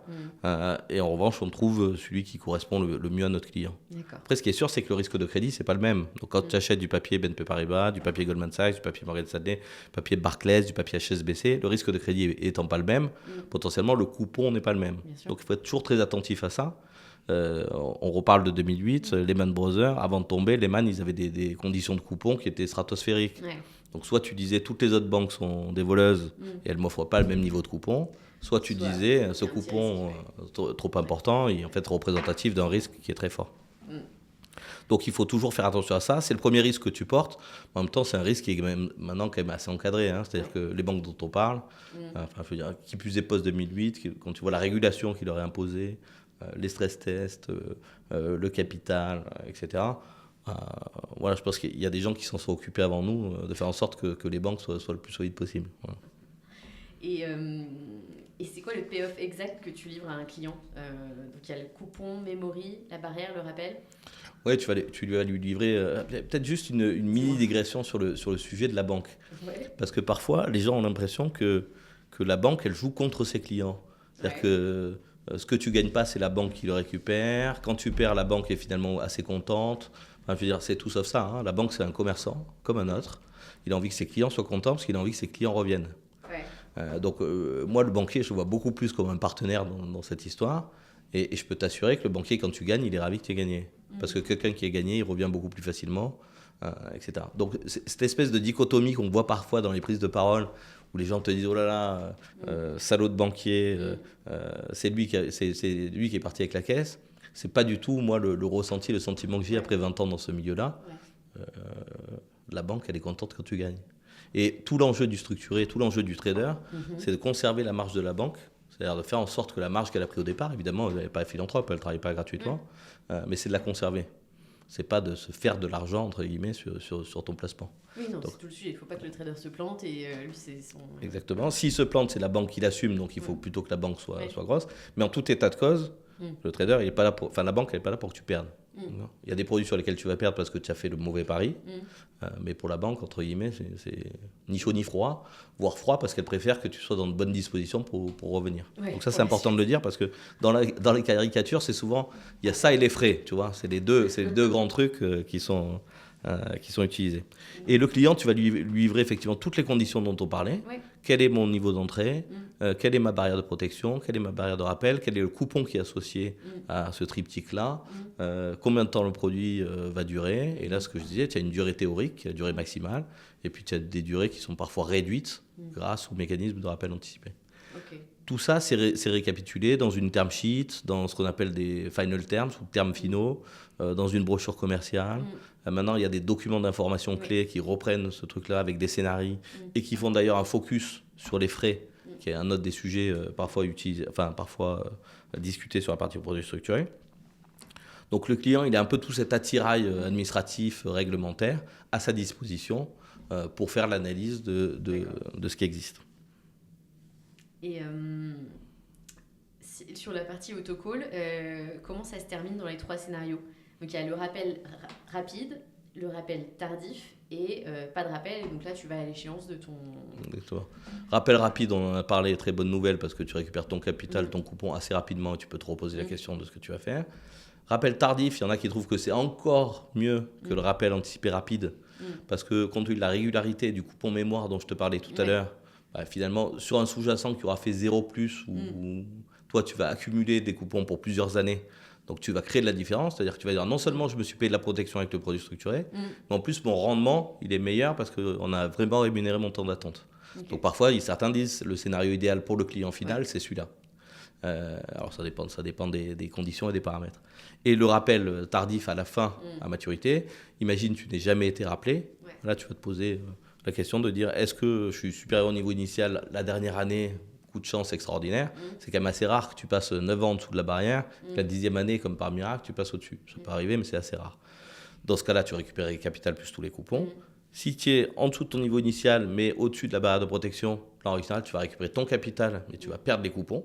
et en revanche on trouve celui qui correspond le mieux à notre client. Après, ce qui est sûr, c'est que le risque de crédit, c'est pas le même. Donc quand tu achètes du papier BNP Paribas, du papier Goldman Sachs, du papier Morgan Stanley, du papier Barclays, du papier HSBC, le risque de crédit étant pas le même, potentiellement le coupon n'est pas le même. Donc il faut être toujours très attentif à ça. On reparle de 2008, Lehman Brothers, avant de tomber, Lehman, ils avaient des conditions de coupon qui étaient stratosphériques. Donc soit tu disais toutes les autres banques sont des voleuses et elles ne m'offrent pas le même niveau de coupon, soit tu disais ce coupon trop important et en fait représentatif d'un risque qui est très fort. Donc il faut toujours faire attention à ça. C'est le premier risque que tu portes. En même temps, c'est un risque qui est maintenant quand même assez encadré. C'est-à-dire que les banques dont on parle, je veux dire, qui plus est post-2008, quand tu vois la régulation qui leur est imposée, les stress tests, le capital, etc. Voilà, je pense qu'il y a des gens qui s'en sont occupés avant nous de faire en sorte que les banques soient le plus solides possible. Voilà. Et c'est quoi le payoff exact que tu livres à un client ? Donc il y a le coupon, memory, la barrière, le rappel. Oui, tu vas lui livrer peut-être juste une mini digression sur le sujet de la banque. Parce que parfois, les gens ont l'impression que la banque, elle joue contre ses clients. C'est-à-dire que ce que tu ne gagnes pas, c'est la banque qui le récupère. Quand tu perds, la banque est finalement assez contente. Enfin, je veux dire, c'est tout sauf ça. La banque, c'est un commerçant comme un autre. Il a envie que ses clients soient contents parce qu'il a envie que ses clients reviennent. Donc moi, le banquier, je le vois beaucoup plus comme un partenaire dans cette histoire. Et je peux t'assurer que le banquier, quand tu gagnes, il est ravi que tu aies gagné. Parce que quelqu'un qui a gagné, il revient beaucoup plus facilement, etc. Donc cette espèce de dichotomie qu'on voit parfois dans les prises de parole, où les gens te disent « Oh là là, salaud de banquier, c'est lui qui est parti avec la caisse ». C'est pas du tout, moi, le ressenti, le sentiment que j'ai après 20 ans dans ce milieu-là. La banque, elle est contente quand tu gagnes. Et tout l'enjeu du structuré, tout l'enjeu du trader, c'est de conserver la marge de la banque, c'est-à-dire de faire en sorte que la marge qu'elle a prise au départ, évidemment, elle n'est pas philanthrope, elle ne travaille pas gratuitement, mais c'est de la conserver. C'est pas de se faire de l'argent, entre guillemets, sur ton placement. Oui, non, c'est tout le sujet. Il ne faut pas que le trader se plante et lui, c'est son... Exactement. S'il se plante, c'est la banque qui l'assume, donc il faut plutôt que la banque soit grosse. Mais en tout état de cause, le trader, il est pas là pour... Enfin, la banque, elle n'est pas là pour que tu perdes. Il y a des produits sur lesquels tu vas perdre parce que tu as fait le mauvais pari. Mais pour la banque, entre guillemets, c'est ni chaud ni froid, voire froid parce qu'elle préfère que tu sois dans de bonnes dispositions pour revenir. Donc ça, c'est important de le dire parce que dans les caricatures, c'est souvent, il y a ça et les frais, tu vois. C'est les deux grands trucs qui sont qui sont utilisés. Et le client, tu vas lui livrer effectivement toutes les conditions dont on parlait. Oui. Quel est mon niveau d'entrée, quelle est ma barrière de protection, quelle est ma barrière de rappel, quel est le coupon qui est associé à ce triptyque-là, combien de temps le produit va durer. Et là, ce que je disais, tu as une durée théorique, la durée maximale, et puis tu as des durées qui sont parfois réduites grâce au mécanisme de rappel anticipé. Okay. Tout ça, c'est récapitulé dans une term sheet, dans ce qu'on appelle des final terms ou termes finaux, dans une brochure commerciale. Maintenant, il y a des documents d'information clés qui reprennent ce truc-là avec des scénarios et qui font d'ailleurs un focus sur les frais, qui est un autre des sujets parfois discutés sur la partie produit structuré. Donc le client, il a un peu tout cet attirail administratif, réglementaire à sa disposition pour faire l'analyse de ce qui existe. Et sur la partie autocall, comment ça se termine dans les 3 scénarios? Donc il y a le rappel rapide, le rappel tardif et pas de rappel. Et donc là, tu vas à l'échéance de ton... Exactement. Rappel rapide, on en a parlé, très bonne nouvelle parce que tu récupères ton capital, ton coupon assez rapidement et tu peux te reposer la question de ce que tu vas faire. Rappel tardif, il y en a qui trouvent que c'est encore mieux que le rappel anticipé rapide parce que compte tenu de la régularité du coupon mémoire dont je te parlais tout à l'heure, finalement, sur un sous-jacent qui aura fait 0 plus, où toi, tu vas accumuler des coupons pour plusieurs années, donc tu vas créer de la différence, c'est-à-dire que tu vas dire non seulement je me suis payé de la protection avec le produit structuré, mais en plus mon rendement, il est meilleur parce qu'on a vraiment rémunéré mon temps d'attente. Okay. Donc parfois, certains disent le scénario idéal pour le client final, c'est celui-là. Alors ça dépend des conditions et des paramètres. Et le rappel tardif à la fin, à maturité, imagine tu n'es jamais été rappelé, là tu vas te poser... la question de dire est-ce que je suis supérieur au niveau initial la dernière année, coup de chance extraordinaire, c'est quand même assez rare que tu passes 9 ans en dessous de la barrière, la 10e année, comme par miracle, tu passes au-dessus. Ça peut arriver, mais c'est assez rare. Dans ce cas-là, tu récupères le capital plus tous les coupons. Si tu es en dessous de ton niveau initial, mais au-dessus de la barrière de protection, plan original, tu vas récupérer ton capital, mais tu vas perdre les coupons.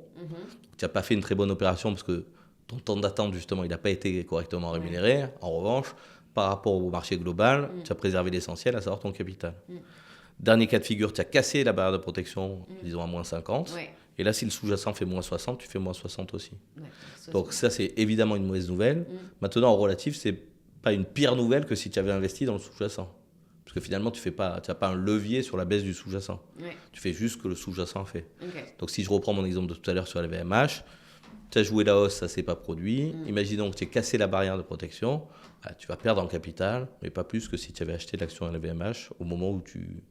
Tu n'as pas fait une très bonne opération parce que ton temps d'attente, justement, il n'a pas été correctement rémunéré. En revanche, par rapport au marché global, tu as préservé l'essentiel, à savoir ton capital. Dernier cas de figure, tu as cassé la barrière de protection, disons à moins 50. Et là, si le sous-jacent fait moins 60, tu fais moins 60 aussi. Donc ça, c'est évidemment une mauvaise nouvelle. Maintenant, en relatif, ce n'est pas une pire nouvelle que si tu avais investi dans le sous-jacent. Parce que finalement, tu n'as pas un levier sur la baisse du sous-jacent. Tu fais juste ce que le sous-jacent fait. Donc si je reprends mon exemple de tout à l'heure sur la LVMH, tu as joué la hausse, ça ne s'est pas produit. Imaginons que tu aies cassé la barrière de protection. Tu vas perdre en capital, mais pas plus que si tu avais acheté l'action LVMH au moment où tu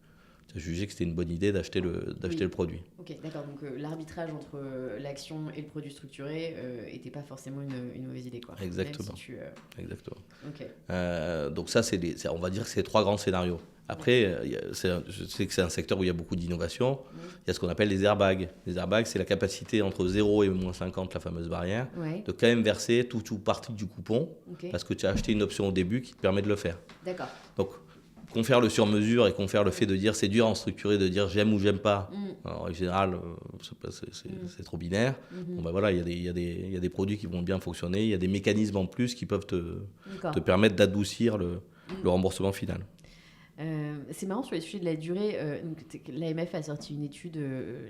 as jugé que c'était une bonne idée d'acheter le produit. Ok, d'accord. Donc l'arbitrage entre l'action et le produit structuré n'était pas forcément une mauvaise idée, quoi. Exactement. Si Exactement. Okay. Donc ça, on va dire que c'est 3 grands scénarios. Après, je sais que c'est un secteur où il y a beaucoup d'innovation. Il y a ce qu'on appelle les airbags. Les airbags, c'est la capacité entre 0 et moins 50, la fameuse barrière, de quand même verser tout ou partie du coupon parce que tu as acheté une option au début qui te permet de le faire. D'accord. Donc, confère le sur-mesure et confère le fait de dire c'est dur en structuré de dire j'aime ou j'aime pas. Alors, en général, c'est trop binaire. Bon, ben voilà, il y a des produits qui vont bien fonctionner. Il y a des mécanismes en plus qui peuvent te permettre d'adoucir le remboursement final. C'est marrant sur les sujets de la durée. L'AMF a sorti une étude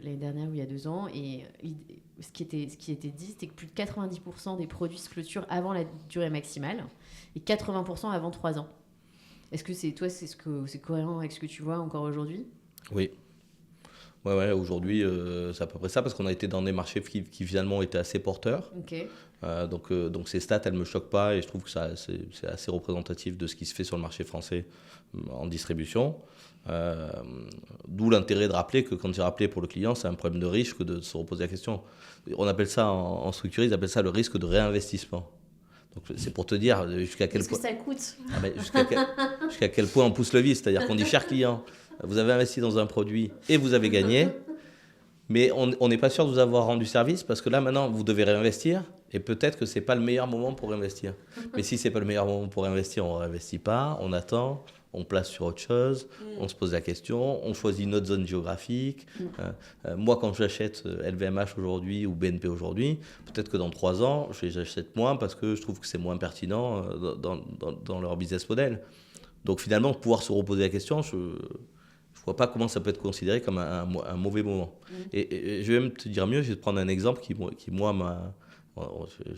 l'année dernière ou il y a 2 ans et ce qui était dit, c'était que plus de 90% des produits se clôturent avant la durée maximale et 80% avant 3 ans. Est-ce que c'est cohérent avec ce que tu vois encore aujourd'hui? Oui. Ouais, aujourd'hui, c'est à peu près ça, parce qu'on a été dans des marchés qui finalement étaient assez porteurs. Donc ces stats, elles ne me choquent pas, et je trouve que c'est assez représentatif de ce qui se fait sur le marché français en distribution. D'où l'intérêt de rappeler que quand j'ai rappelé pour le client, c'est un problème de risque que de se reposer la question. On appelle ça, en structuré, ils appellent ça le risque de réinvestissement. Donc c'est pour te dire jusqu'à quel point... Qu'est-ce que ça coûte? Jusqu'à quel point on pousse le vice. C'est-à-dire qu'on dit, cher client, vous avez investi dans un produit et vous avez gagné, mais on n'est pas sûr de vous avoir rendu service parce que là, maintenant, vous devez réinvestir et peut-être que ce n'est pas le meilleur moment pour investir. Mais si ce n'est pas le meilleur moment pour investir, on ne réinvestit pas, on attend, on place sur autre chose, on se pose la question, on choisit une autre zone géographique. Moi, quand j'achète LVMH aujourd'hui ou BNP aujourd'hui, peut-être que dans 3 ans, j'achète moins parce que je trouve que c'est moins pertinent dans leur business model. Donc finalement, pouvoir se reposer la question, je ne vois pas comment ça peut être considéré comme un mauvais moment. Et je vais même te dire mieux, je vais te prendre un exemple qui moi,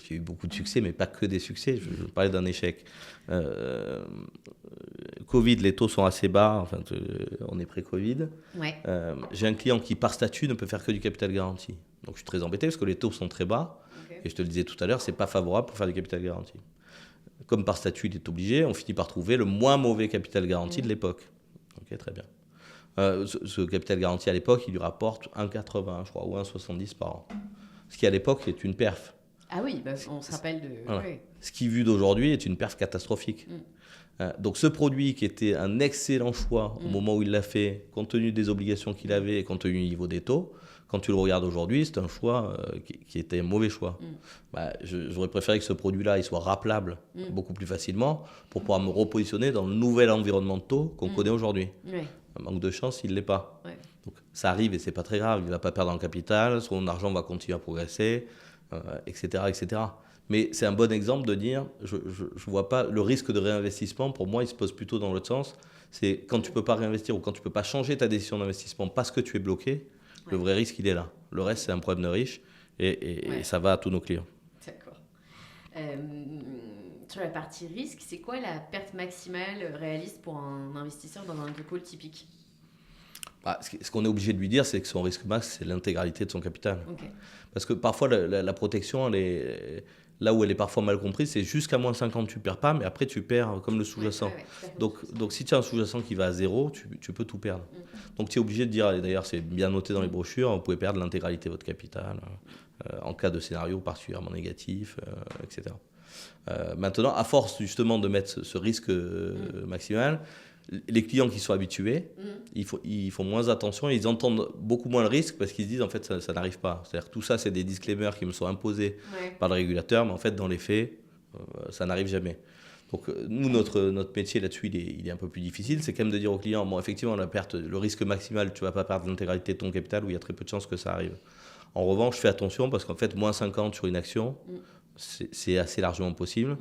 J'ai eu beaucoup de succès, mais pas que des succès. Je parlais d'un échec. Covid, les taux sont assez bas. Enfin, on est pré-Covid. Ouais. J'ai un client qui, par statut, ne peut faire que du capital garanti. Donc, je suis très embêté parce que les taux sont très bas. Okay. Et je te le disais tout à l'heure, c'est pas favorable pour faire du capital garanti. Comme par statut, il est obligé, on finit par trouver le moins mauvais capital garanti de l'époque. Ok, très bien. Ce capital garanti à l'époque, il lui rapporte 1,80, je crois, ou 1,70 par an. Ce qui à l'époque est une perf. Ah oui, on se rappelle de... Voilà. Oui. Ce qui, vu d'aujourd'hui, est une perf catastrophique. Donc ce produit qui était un excellent choix au moment où il l'a fait, compte tenu des obligations qu'il avait et compte tenu du niveau des taux, quand tu le regardes aujourd'hui, c'est un choix qui était un mauvais choix. J'aurais préféré que ce produit-là il soit rappelable beaucoup plus facilement pour pouvoir me repositionner dans le nouvel environnement de taux qu'on connaît aujourd'hui. Ouais. Un manque de chance, il ne l'est pas. Ouais. Donc, ça arrive et ce n'est pas très grave. Il ne va pas perdre en capital, son argent va continuer à progresser, etc., etc. Mais c'est un bon exemple de dire, je ne vois pas le risque de réinvestissement. Pour moi, il se pose plutôt dans l'autre sens. C'est quand tu ne peux pas réinvestir ou quand tu ne peux pas changer ta décision d'investissement parce que tu es bloqué, le vrai risque, il est là. Le reste, c'est un problème de riche et ça va à tous nos clients. D'accord. Sur la partie risque, c'est quoi la perte maximale réaliste pour un investisseur dans un call typique ? Ce qu'on est obligé de lui dire, c'est que son risque max, c'est l'intégralité de son capital. Okay. Parce que parfois, la protection, là où elle est parfois mal comprise, c'est jusqu'à moins 50, tu ne perds pas, mais après, tu perds comme le sous-jacent. Donc, si tu as un sous-jacent qui va à zéro, tu peux tout perdre. Donc, tu es obligé de dire, et d'ailleurs, c'est bien noté dans les brochures, vous pouvez perdre l'intégralité de votre capital en cas de scénario particulièrement négatif, etc. Maintenant, à force justement de mettre ce risque maximal, les clients qui sont habitués, ils font moins attention et ils entendent beaucoup moins le risque parce qu'ils se disent en fait ça n'arrive pas. C'est-à-dire que tout ça, c'est des disclaimers qui me sont imposés par le régulateur, mais en fait dans les faits, ça n'arrive jamais. Donc nous, notre métier là-dessus, il est un peu plus difficile. C'est quand même de dire aux clients, bon effectivement, le risque maximal, tu ne vas pas perdre l'intégralité de ton capital où il y a très peu de chances que ça arrive. En revanche, fais attention parce qu'en fait, moins 50 sur une action, c'est assez largement possible.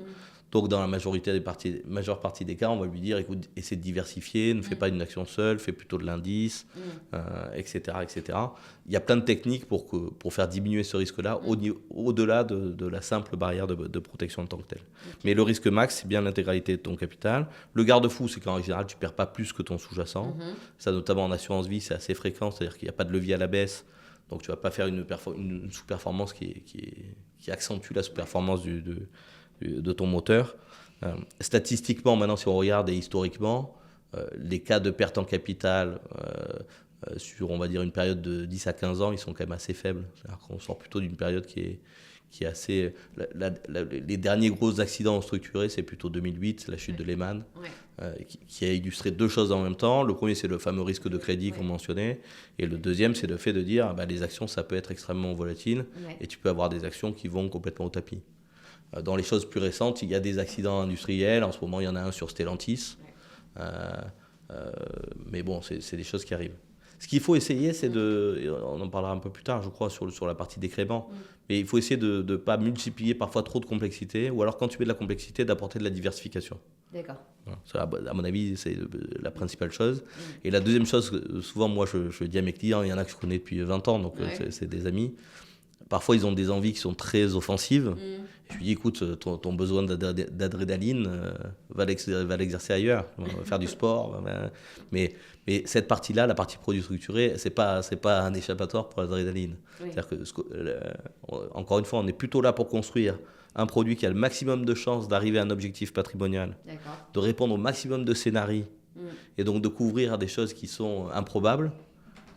Donc, dans la majeure partie des cas, on va lui dire, écoute, essaie de diversifier, ne fais pas une action seule, fais plutôt de l'indice, etc., etc. Il y a plein de techniques pour faire diminuer ce risque-là au-delà de la simple barrière de protection en tant que telle. Mais le risque max, c'est bien l'intégralité de ton capital. Le garde-fou, c'est qu'en général, tu ne perds pas plus que ton sous-jacent. Ça, notamment en assurance vie, c'est assez fréquent, c'est-à-dire qu'il n'y a pas de levier à la baisse. Donc, tu ne vas pas faire une sous-performance qui accentue la sous-performance de ton moteur. Statistiquement, maintenant, si on regarde et historiquement, les cas de perte en capital sur, on va dire, une période de 10 à 15 ans, ils sont quand même assez faibles. C'est-à-dire qu'on sort plutôt d'une période qui est assez... les derniers gros accidents structurés, c'est plutôt 2008, la chute de Lehman, qui a illustré deux choses en même temps. Le premier, c'est le fameux risque de crédit qu'on mentionnait. Et le deuxième, c'est le fait de dire, les actions, ça peut être extrêmement volatile. Et tu peux avoir des actions qui vont complètement au tapis. Dans les choses plus récentes, il y a des accidents industriels. En ce moment, il y en a un sur Stellantis. Mais bon, c'est des choses qui arrivent. Ce qu'il faut essayer, c'est on en parlera un peu plus tard, je crois, sur la partie décrément, mais il faut essayer de ne pas multiplier parfois trop de complexité, ou alors quand tu mets de la complexité, d'apporter de la diversification. D'accord. Ça, à mon avis, c'est la principale chose. Et la deuxième chose, souvent, moi, je dis à mes clients, il y en a que je connais depuis 20 ans, donc c'est des amis. Parfois, ils ont des envies qui sont très offensives. Je lui dis, écoute, ton besoin d'adrénaline, va l'exercer ailleurs, va faire du sport. Mais cette partie-là, la partie produit structuré, c'est pas un échappatoire pour l'adrénaline. C'est-à-dire que, encore une fois, on est plutôt là pour construire un produit qui a le maximum de chances d'arriver à un objectif patrimonial, de répondre au maximum de scénarios et donc de couvrir des choses qui sont improbables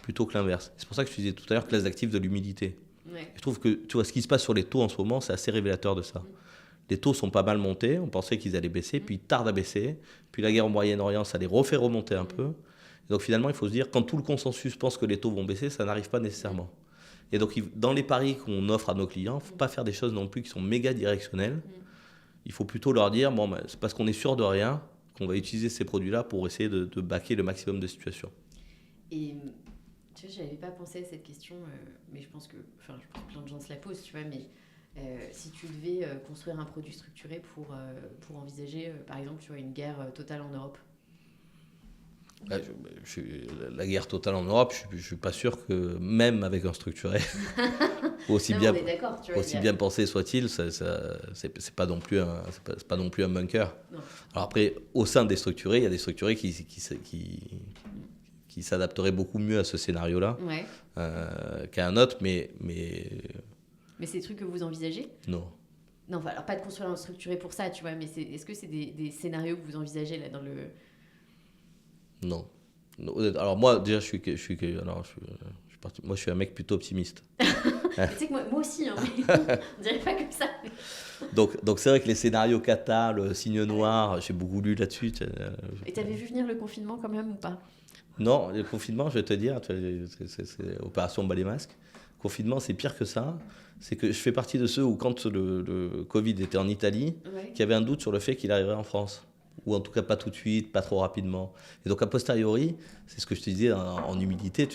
plutôt que l'inverse. C'est pour ça que je disais tout à l'heure, classe d'actifs de l'humilité. Je trouve que tu vois, ce qui se passe sur les taux en ce moment, c'est assez révélateur de ça. Les taux sont pas mal montés, on pensait qu'ils allaient baisser, puis ils tardent à baisser, puis la guerre au Moyen-Orient, ça les refait remonter un peu. Et donc finalement, il faut se dire, quand tout le consensus pense que les taux vont baisser, ça n'arrive pas nécessairement. Et donc dans les paris qu'on offre à nos clients, il ne faut pas faire des choses non plus qui sont méga directionnelles. Il faut plutôt leur dire, c'est parce qu'on est sûr de rien qu'on va utiliser ces produits-là pour essayer de baquer le maximum de situations. Et... Tu vois, je n'avais pas pensé à cette question, mais je pense que plein de gens se la posent, tu vois, mais si tu devais construire un produit structuré pour envisager, par exemple, tu vois, une guerre totale en Europe. La guerre totale en Europe, je ne suis pas sûr que même avec un structuré, aussi bien pensé soit-il, c'est pas non plus c'est pas non plus un bunker. Non. Alors après, au sein des structurés, il y a des structurés qui s'adapteraient beaucoup mieux à ce scénario-là qu'à un autre, mais c'est des trucs que vous envisagez ? Non. Non, alors pas de construire un structuré pour ça, tu vois, mais est-ce que c'est des scénarios que vous envisagez là dans le... Non. Alors moi, déjà, je suis un mec plutôt optimiste. Tu sais que moi aussi, hein, mais on dirait pas comme ça. Donc c'est vrai que les scénarios cata, le signe noir, j'ai beaucoup lu là-dessus. Et t'avais vu venir le confinement quand même ou pas ? Non, le confinement, je vais te dire, c'est opération bas les masques. Confinement, c'est pire que ça. C'est que je fais partie de ceux où, quand le Covid était en Italie, qui avaient un doute sur le fait qu'il arriverait en France. Ou en tout cas pas tout de suite, pas trop rapidement. Et donc a posteriori, c'est ce que je te disais en humilité,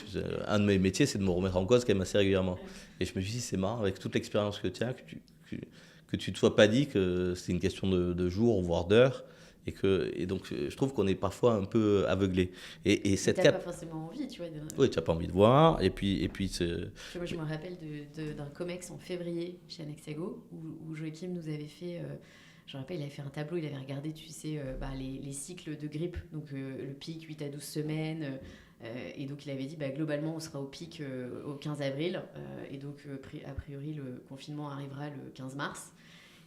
un de mes métiers, c'est de me remettre en cause quand même assez régulièrement. Et je me suis dit, c'est marrant, avec toute l'expérience que tu as, que tu ne te sois pas dit que c'est une question de jours, voire d'heures. Et donc, je trouve qu'on est parfois un peu aveuglé. Et cette t'as pas forcément envie, tu vois. Oui, tu n'as pas envie de voir. Et puis moi, je me rappelle d'un COMEX en février chez Anexago, où Joachim nous avait fait... je me rappelle, il avait fait un tableau, il avait regardé, tu sais, les cycles de grippe. Donc, le pic, 8 à 12 semaines. Et donc, il avait dit, globalement, on sera au pic au 15 avril. Et donc, a priori, le confinement arrivera le 15 mars.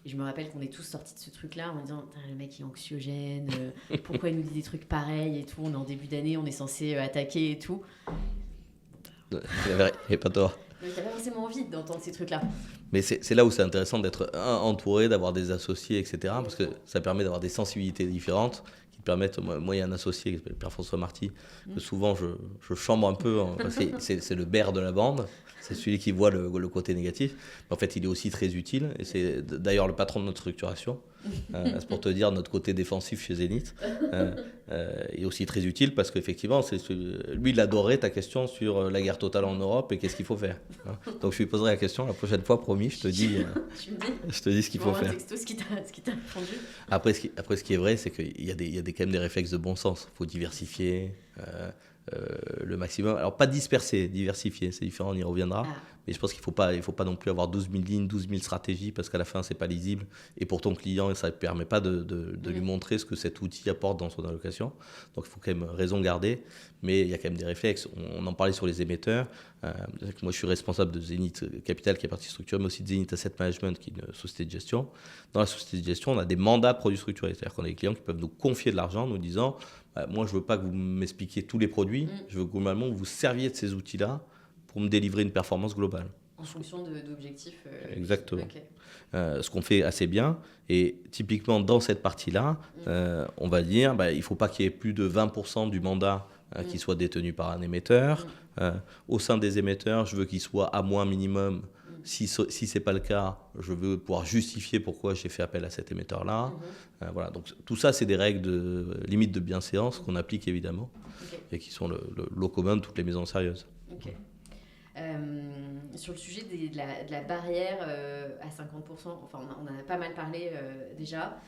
Et je me rappelle qu'on est tous sortis de ce truc-là en disant le mec est anxiogène, pourquoi il nous dit des trucs pareils et tout, on est en début d'année, on est censé attaquer et tout. Il n'avait pas tort. Mais t'as pas forcément envie d'entendre ces trucs-là. Mais c'est là où c'est intéressant d'être entouré, d'avoir des associés, etc. Parce que ça permet d'avoir des sensibilités différentes qui te permettent... Moi, il y a un associé qui s'appelle Pierre-François Marty, que souvent je chambre un peu, parce que c'est le bear de la bande. C'est celui qui voit le côté négatif. Mais en fait, il est aussi très utile. Et c'est d'ailleurs le patron de notre structuration. C'est pour te dire, notre côté défensif chez Zénith est aussi très utile parce qu'effectivement, lui, il adorait ta question sur la guerre totale en Europe et qu'est-ce qu'il faut faire. Donc, je lui poserai la question la prochaine fois, promis, je te dis ce qu'il faut faire. Ce qui t'a répondu. Après, ce qui est vrai, c'est qu'il y a quand même des réflexes de bon sens. Il faut diversifier. Le maximum. Alors, pas disperser, diversifier, c'est différent, on y reviendra. Mais je pense qu'il ne faut pas non plus avoir 12 000 lignes, 12 000 stratégies, parce qu'à la fin, ce n'est pas lisible. Et pour ton client, ça ne permet pas de lui montrer ce que cet outil apporte dans son allocation. Donc, il faut quand même raison garder. Mais il y a quand même des réflexes. On en parlait sur les émetteurs. Moi, je suis responsable de Zénith Capital, qui est partie structurée, mais aussi de Zénith Asset Management, qui est une société de gestion. Dans la société de gestion, on a des mandats produits structurés. C'est-à-dire qu'on a des clients qui peuvent nous confier de l'argent, nous disant moi, je ne veux pas que vous m'expliquiez tous les produits. Je veux globalement que vous serviez de ces outils-là pour me délivrer une performance globale. En fonction d'objectifs. Exactement. Okay. Ce qu'on fait assez bien. Et typiquement, dans cette partie-là, on va dire il ne faut pas qu'il y ait plus de 20% du mandat qui soit détenu par un émetteur. Au sein des émetteurs, je veux qu'il soit à moins minimum. Si ce n'est pas le cas, je veux pouvoir justifier pourquoi j'ai fait appel à cet émetteur-là. Voilà. Donc, tout ça, c'est des règles de limite de bienséance qu'on applique évidemment et qui sont le lot commun de toutes les maisons sérieuses. Okay. Sur le sujet de la barrière à 50%, enfin on en a pas mal parlé déjà,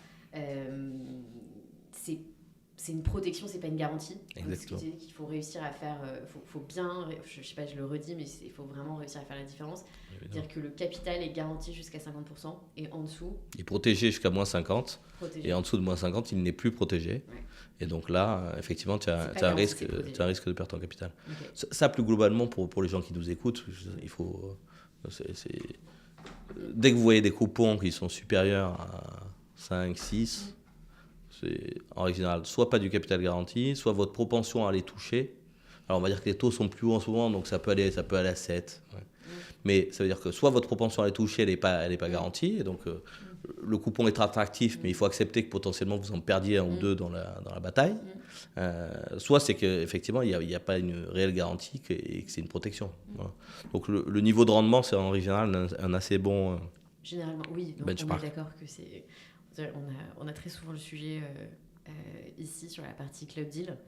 c'est une protection, c'est pas une garantie. Exactement. Qu'il faut réussir à faire, faut bien, je sais pas, je le redis, mais il faut vraiment réussir à faire la différence. C'est-à-dire que le capital est garanti jusqu'à 50% et en dessous... Il est protégé jusqu'à moins 50 et en dessous de moins 50, il n'est plus protégé. Ouais. Et donc là, effectivement, tu as un risque de perdre ton capital. Okay. Ça, plus globalement, pour les gens qui nous écoutent, il faut... dès que vous voyez des coupons qui sont supérieurs à 5, 6... c'est en règle générale soit pas du capital garanti, soit votre propension à les toucher. Alors on va dire que les taux sont plus hauts en ce moment, donc ça peut aller à 7. Ouais. Mais ça veut dire que soit votre propension à les toucher, elle n'est pas garantie, et donc le coupon est attractif, mais il faut accepter que potentiellement vous en perdiez un ou deux dans la bataille. Soit c'est qu'effectivement il n'y a pas une réelle garantie et que c'est une protection. Voilà. Donc le niveau de rendement, c'est en règle générale un assez bon généralement, oui, donc benchmark. On est d'accord que c'est... On a très souvent le sujet ici sur la partie Club Deal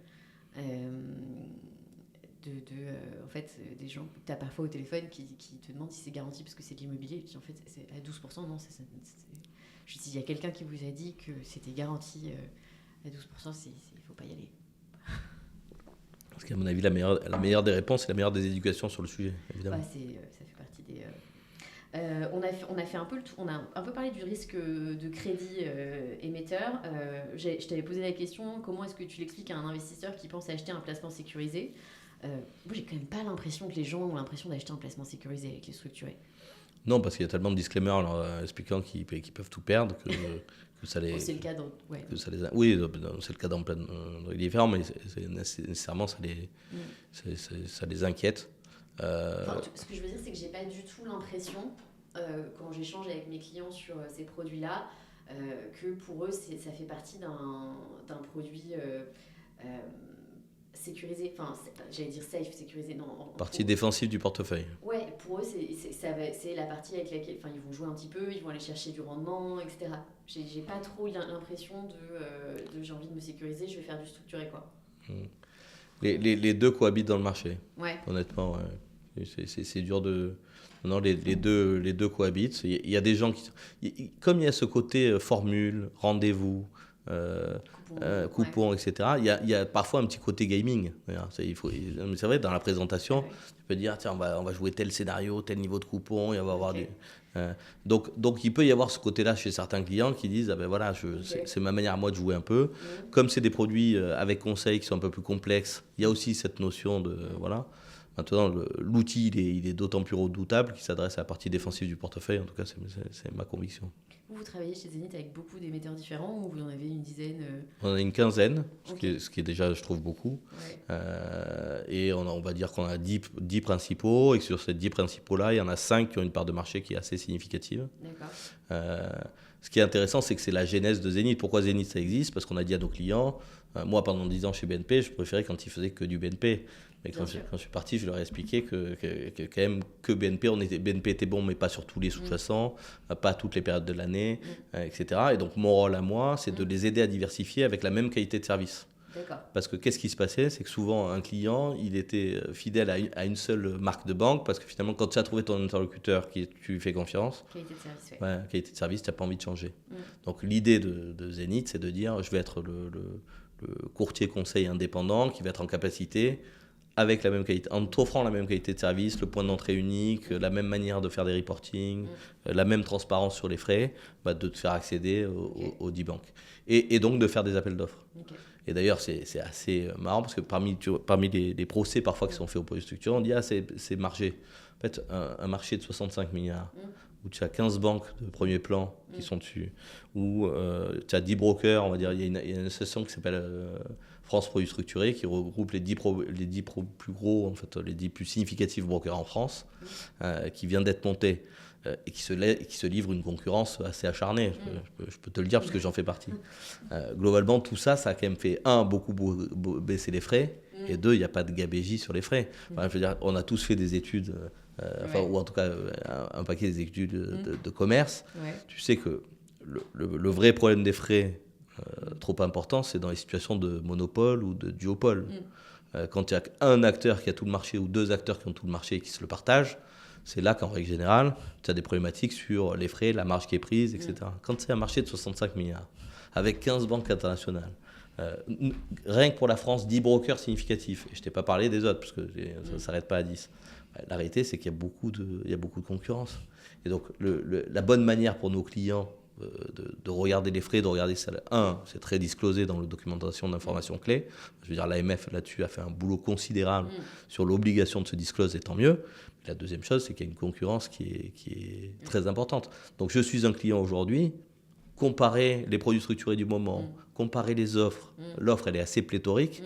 en fait, des gens que tu as parfois au téléphone qui te demandent si c'est garanti parce que c'est de l'immobilier. Puis en fait, c'est à 12%. Non, je dis, il y a quelqu'un qui vous a dit que c'était garanti à 12%, il ne faut pas y aller. Parce qu'à mon avis, la meilleure des réponses et la meilleure des éducations sur le sujet, évidemment. Ouais, ça fait partie des... on a fait un peu le tour, on a un peu parlé du risque de crédit émetteur. Je t'avais posé la question, comment est-ce que tu l'expliques à un investisseur qui pense acheter un placement sécurisé? Moi, j'ai quand même pas l'impression que les gens ont l'impression d'acheter un placement sécurisé avec les structurés. Non, parce qu'il y a tellement de disclaimers expliquant qu'ils peuvent tout perdre que ça les... c'est le cas dans... Ouais. Que ça les, oui, c'est le cas dans plein de différents, mais nécessairement ça les inquiète. Ce que je veux dire, c'est que j'ai pas du tout l'impression, quand j'échange avec mes clients sur ces produits-là, que pour eux, ça fait partie d'un produit sécurisé, enfin, j'allais dire safe, sécurisé, non. Partie défensive du portefeuille. Ouais, pour eux, c'est la partie avec laquelle ils vont jouer un petit peu, ils vont aller chercher du rendement, etc. J'ai pas trop l'impression de j'ai envie de me sécuriser, je vais faire du structuré, quoi. Les deux cohabitent dans le marché. Ouais. Honnêtement, ouais. C'est dur de... Non, les deux cohabitent. Il y a des gens qui... Comme il y a ce côté formule, rendez-vous, coupons, ouais. Etc. Il y a parfois un petit côté gaming. Mais c'est vrai, dans la présentation, ouais. Tu peux dire, tiens, on va jouer tel scénario, tel niveau de coupon, et on va avoir du... Donc il peut y avoir ce côté-là chez certains clients qui disent, ah ben voilà, c'est ma manière à moi de jouer un peu. Comme c'est des produits avec conseils qui sont un peu plus complexes, il y a aussi cette notion de... Voilà. Maintenant, l'outil, il est d'autant plus redoutable qu'il s'adresse à la partie défensive du portefeuille. En tout cas, c'est ma conviction. Vous travaillez chez Zenith avec beaucoup d'émetteurs différents ou vous en avez une dizaine? On en a une quinzaine, Okay. ce qui est déjà, je trouve, beaucoup. Ouais. Et on va dire qu'on a 10 principaux. Et que sur ces 10 principaux-là, il y en a 5 qui ont une part de marché qui est assez significative. D'accord. Ce qui est intéressant, c'est que c'est la genèse de Zenith. Pourquoi Zenith, ça existe? Parce qu'on a dit à nos clients, moi, pendant 10 ans chez BNP, je préférais quand ils faisaient que du BNP. Mais quand je suis parti, je leur ai expliqué que quand même que BNP était bon, mais pas sur tous les sous-jacents, pas toutes les périodes de l'année, etc. Et donc mon rôle à moi, c'est de les aider à diversifier avec la même qualité de service. D'accord. Parce que qu'est-ce qui se passait? C'est que souvent, un client, il était fidèle à une seule marque de banque, parce que finalement, quand tu as trouvé ton interlocuteur qui tu lui fais confiance, qualité de service, ouais, qualité de service, tu n'as pas envie de changer. Donc l'idée de Zenith, c'est de dire, je vais être le courtier conseil indépendant qui va être en capacité, avec la même qualité, en t'offrant la même qualité de service, le point d'entrée unique, la même manière de faire des reporting, la même transparence sur les frais, de te faire accéder aux 10 banques. Et donc de faire des appels d'offres. Okay. Et d'ailleurs, c'est assez marrant parce que parmi les procès parfois qui sont faits aux produits structurés, on dit c'est marché. En fait, un marché de 65 milliards, où tu as 15 banques de premier plan qui sont dessus, où tu as 10 brokers, on va dire, il y a une association qui s'appelle France Produits Structurés, qui regroupe les 10 plus gros, en fait, les 10 plus significatifs brokers en France, qui vient d'être montés. Et qui se livre une concurrence assez acharnée, je peux te le dire parce que j'en fais partie. Globalement, tout ça a quand même fait, beaucoup baisser les frais, et 2, il n'y a pas de gabégie sur les frais. Enfin, je veux dire, on a tous fait des études, ou en tout cas un paquet des études de commerce. Ouais. Tu sais que le vrai problème des frais trop important, c'est dans les situations de monopole ou de duopole. Quand il y a un acteur qui a tout le marché ou 2 acteurs qui ont tout le marché et qui se le partagent, c'est là qu'en règle générale, tu as des problématiques sur les frais, la marge qui est prise, etc. Quand c'est un marché de 65 milliards, avec 15 banques internationales, rien que pour la France, 10 brokers significatifs, et je ne t'ai pas parlé des autres, parce que ça ne s'arrête pas à 10. La réalité, c'est qu'il y a beaucoup de concurrence. Et donc, la bonne manière pour nos clients de regarder les frais, de regarder ça, c'est très disclosé dans la documentation d'informations clés. Je veux dire, l'AMF, là-dessus, a fait un boulot considérable sur l'obligation de se discloser, tant mieux. La deuxième chose, c'est qu'il y a une concurrence qui est très importante. Donc, je suis un client aujourd'hui, comparer les produits structurés du moment, comparer les offres, l'offre, elle est assez pléthorique,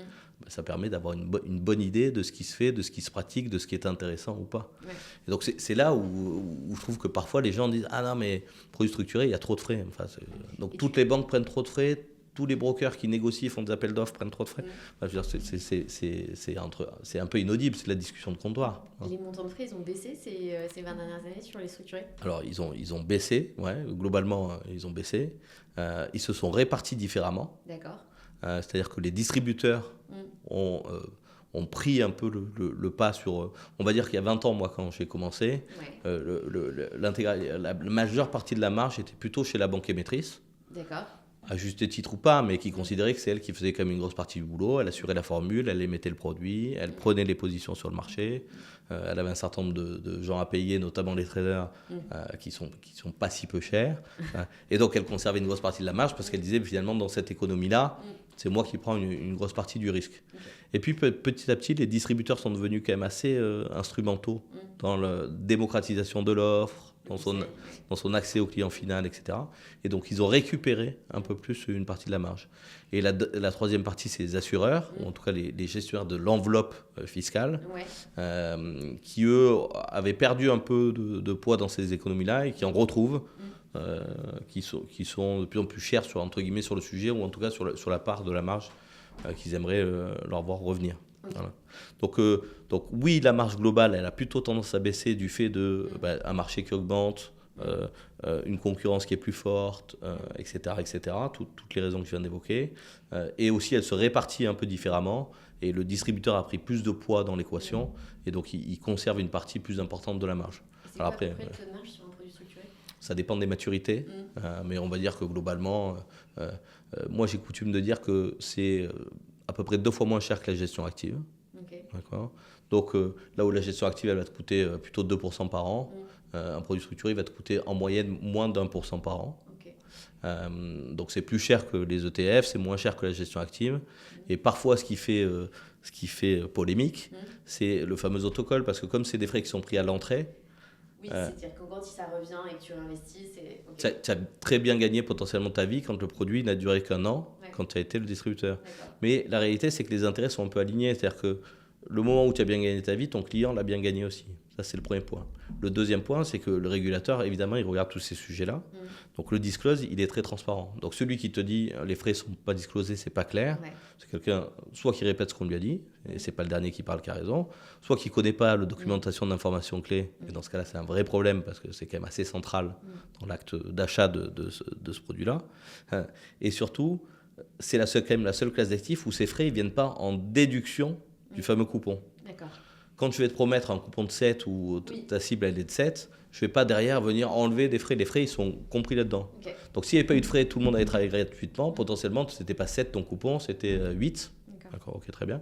ça permet d'avoir une bonne idée de ce qui se fait, de ce qui se pratique, de ce qui est intéressant ou pas. Ouais. Et donc, c'est là où je trouve que parfois les gens disent « Ah non, mais produits structurés, il y a trop de frais. » Enfin, donc, toutes les banques prennent trop de frais, tous les brokers qui négocient, font des appels d'offres, prennent trop de frais. Enfin, je veux dire, c'est un peu inaudible, c'est de la discussion de comptoir. Les montants de frais, ils ont baissé ces 20 dernières années sur les structurés? Alors, ils ont baissé, ouais, globalement, ils ont baissé. Ils se sont répartis différemment. D'accord. C'est-à-dire que les distributeurs ont pris un peu le pas sur... on va dire qu'il y a 20 ans, moi, quand j'ai commencé, la majeure partie de la marge était plutôt chez la banque émettrice. D'accord. à juste titre ou pas, mais qui considérait que c'est elle qui faisait quand même une grosse partie du boulot. Elle assurait la formule, elle émettait le produit, elle prenait les positions sur le marché. Elle avait un certain nombre de gens à payer, notamment les traders, qui sont pas si peu chers. Et donc elle conservait une grosse partie de la marge parce qu'elle disait finalement dans cette économie-là, c'est moi qui prends une grosse partie du risque. Et puis petit à petit, les distributeurs sont devenus quand même assez instrumentaux dans la démocratisation de l'offre, dans son accès au client final, etc. Et donc, ils ont récupéré un peu plus une partie de la marge. Et la troisième partie, c'est les assureurs, ou en tout cas les gestionnaires de l'enveloppe fiscale, qui, eux, avaient perdu un peu de poids dans ces économies-là et qui en retrouvent, qui sont de plus en plus chers sur, entre guillemets, sur le sujet, ou en tout cas sur la part de la marge qu'ils aimeraient leur voir revenir. Voilà. Donc oui, la marge globale, elle a plutôt tendance à baisser du fait d'un marché qui augmente, une concurrence qui est plus forte, etc. Toutes les raisons que je viens d'évoquer. Et aussi, elle se répartit un peu différemment. Et le distributeur a pris plus de poids dans l'équation. Et donc, il conserve une partie plus importante de la marge. C'est alors quoi après, le taux de marge sur un produit structuré ? Ça dépend des maturités. Mais on va dire que globalement, moi, j'ai coutume de dire que c'est à peu près 2 fois moins cher que la gestion active. Okay. D'accord. Donc là où la gestion active, elle va te coûter plutôt 2% par an, un produit structuré va te coûter en moyenne moins d'1% par an. Okay. Donc c'est plus cher que les ETF, c'est moins cher que la gestion active. Et parfois, ce qui fait polémique, c'est le fameux autocall, parce que comme c'est des frais qui sont pris à l'entrée, oui, c'est-à-dire que quand ça revient et que tu réinvestis, c'est... Okay. Tu as très bien gagné potentiellement ta vie quand le produit n'a duré qu'un an, quand tu as été le distributeur. D'accord. Mais la réalité, c'est que les intérêts sont un peu alignés. C'est-à-dire que le moment où tu as bien gagné ta vie, ton client l'a bien gagné aussi. Ça, c'est le premier point. Le deuxième point, c'est que le régulateur, évidemment, il regarde tous ces sujets-là. Donc le disclose, il est très transparent. Donc celui qui te dit les frais ne sont pas disclosés, c'est pas clair. C'est quelqu'un soit qui répète ce qu'on lui a dit, et c'est pas le dernier qui parle qui a raison, soit qui ne connaît pas la documentation d'informations clés. Et dans ce cas-là, c'est un vrai problème parce que c'est quand même assez central dans l'acte d'achat de ce produit-là. Et surtout, c'est quand même la seule classe d'actifs où ces frais ne viennent pas en déduction du fameux coupon. D'accord. Quand je vais te promettre un coupon de 7 ou ta cible elle est de 7, je ne vais pas derrière venir enlever des frais. Les frais, ils sont compris là-dedans. Okay. Donc s'il n'y avait pas eu de frais, tout le monde allait travailler gratuitement. Potentiellement, ce n'était pas 7 ton coupon, c'était 8. D'accord, ok, très bien.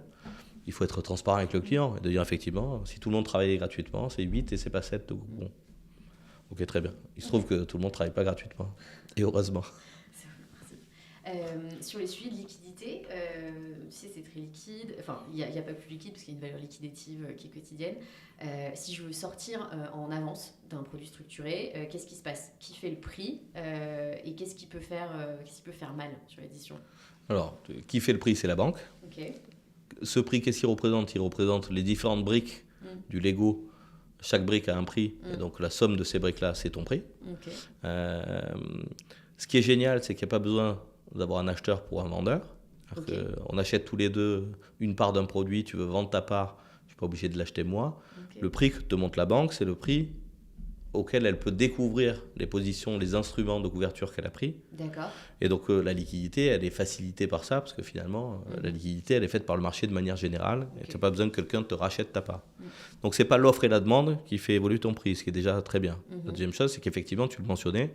Il faut être transparent avec le client et de dire effectivement, si tout le monde travaillait gratuitement, c'est 8 et c'est pas 7 de coupon. Ok, très bien. Il se trouve que tout le monde ne travaille pas gratuitement. Et heureusement. Sur les sujets de liquidité, c'est très liquide. Enfin, il n'y a pas plus liquide parce qu'il y a une valeur liquidative qui est quotidienne. Si je veux sortir en avance d'un produit structuré, qu'est-ce qui se passe ? Qui fait le prix et qu'est-ce qui peut faire mal sur l'édition ? Alors, qui fait le prix ? C'est la banque. Okay. Ce prix, qu'est-ce qu'il représente ? Il représente les différentes briques du Lego. Chaque brique a un prix. Et donc, la somme de ces briques-là, c'est ton prix. Okay. Ce qui est génial, c'est qu'il n'y a pas besoin d'avoir un acheteur pour un vendeur. Okay. On achète tous les deux une part d'un produit, tu veux vendre ta part, je ne suis pas obligé de l'acheter moi. Okay. Le prix que te montre la banque, c'est le prix auquel elle peut découvrir les positions, les instruments de couverture qu'elle a pris. D'accord. Et donc la liquidité, elle est facilitée par ça, parce que finalement, la liquidité, elle est faite par le marché de manière générale, okay. Et tu n'as pas besoin que quelqu'un te rachète ta part. Donc ce n'est pas l'offre et la demande qui fait évoluer ton prix, ce qui est déjà très bien. La deuxième chose, c'est qu'effectivement, tu le mentionnais,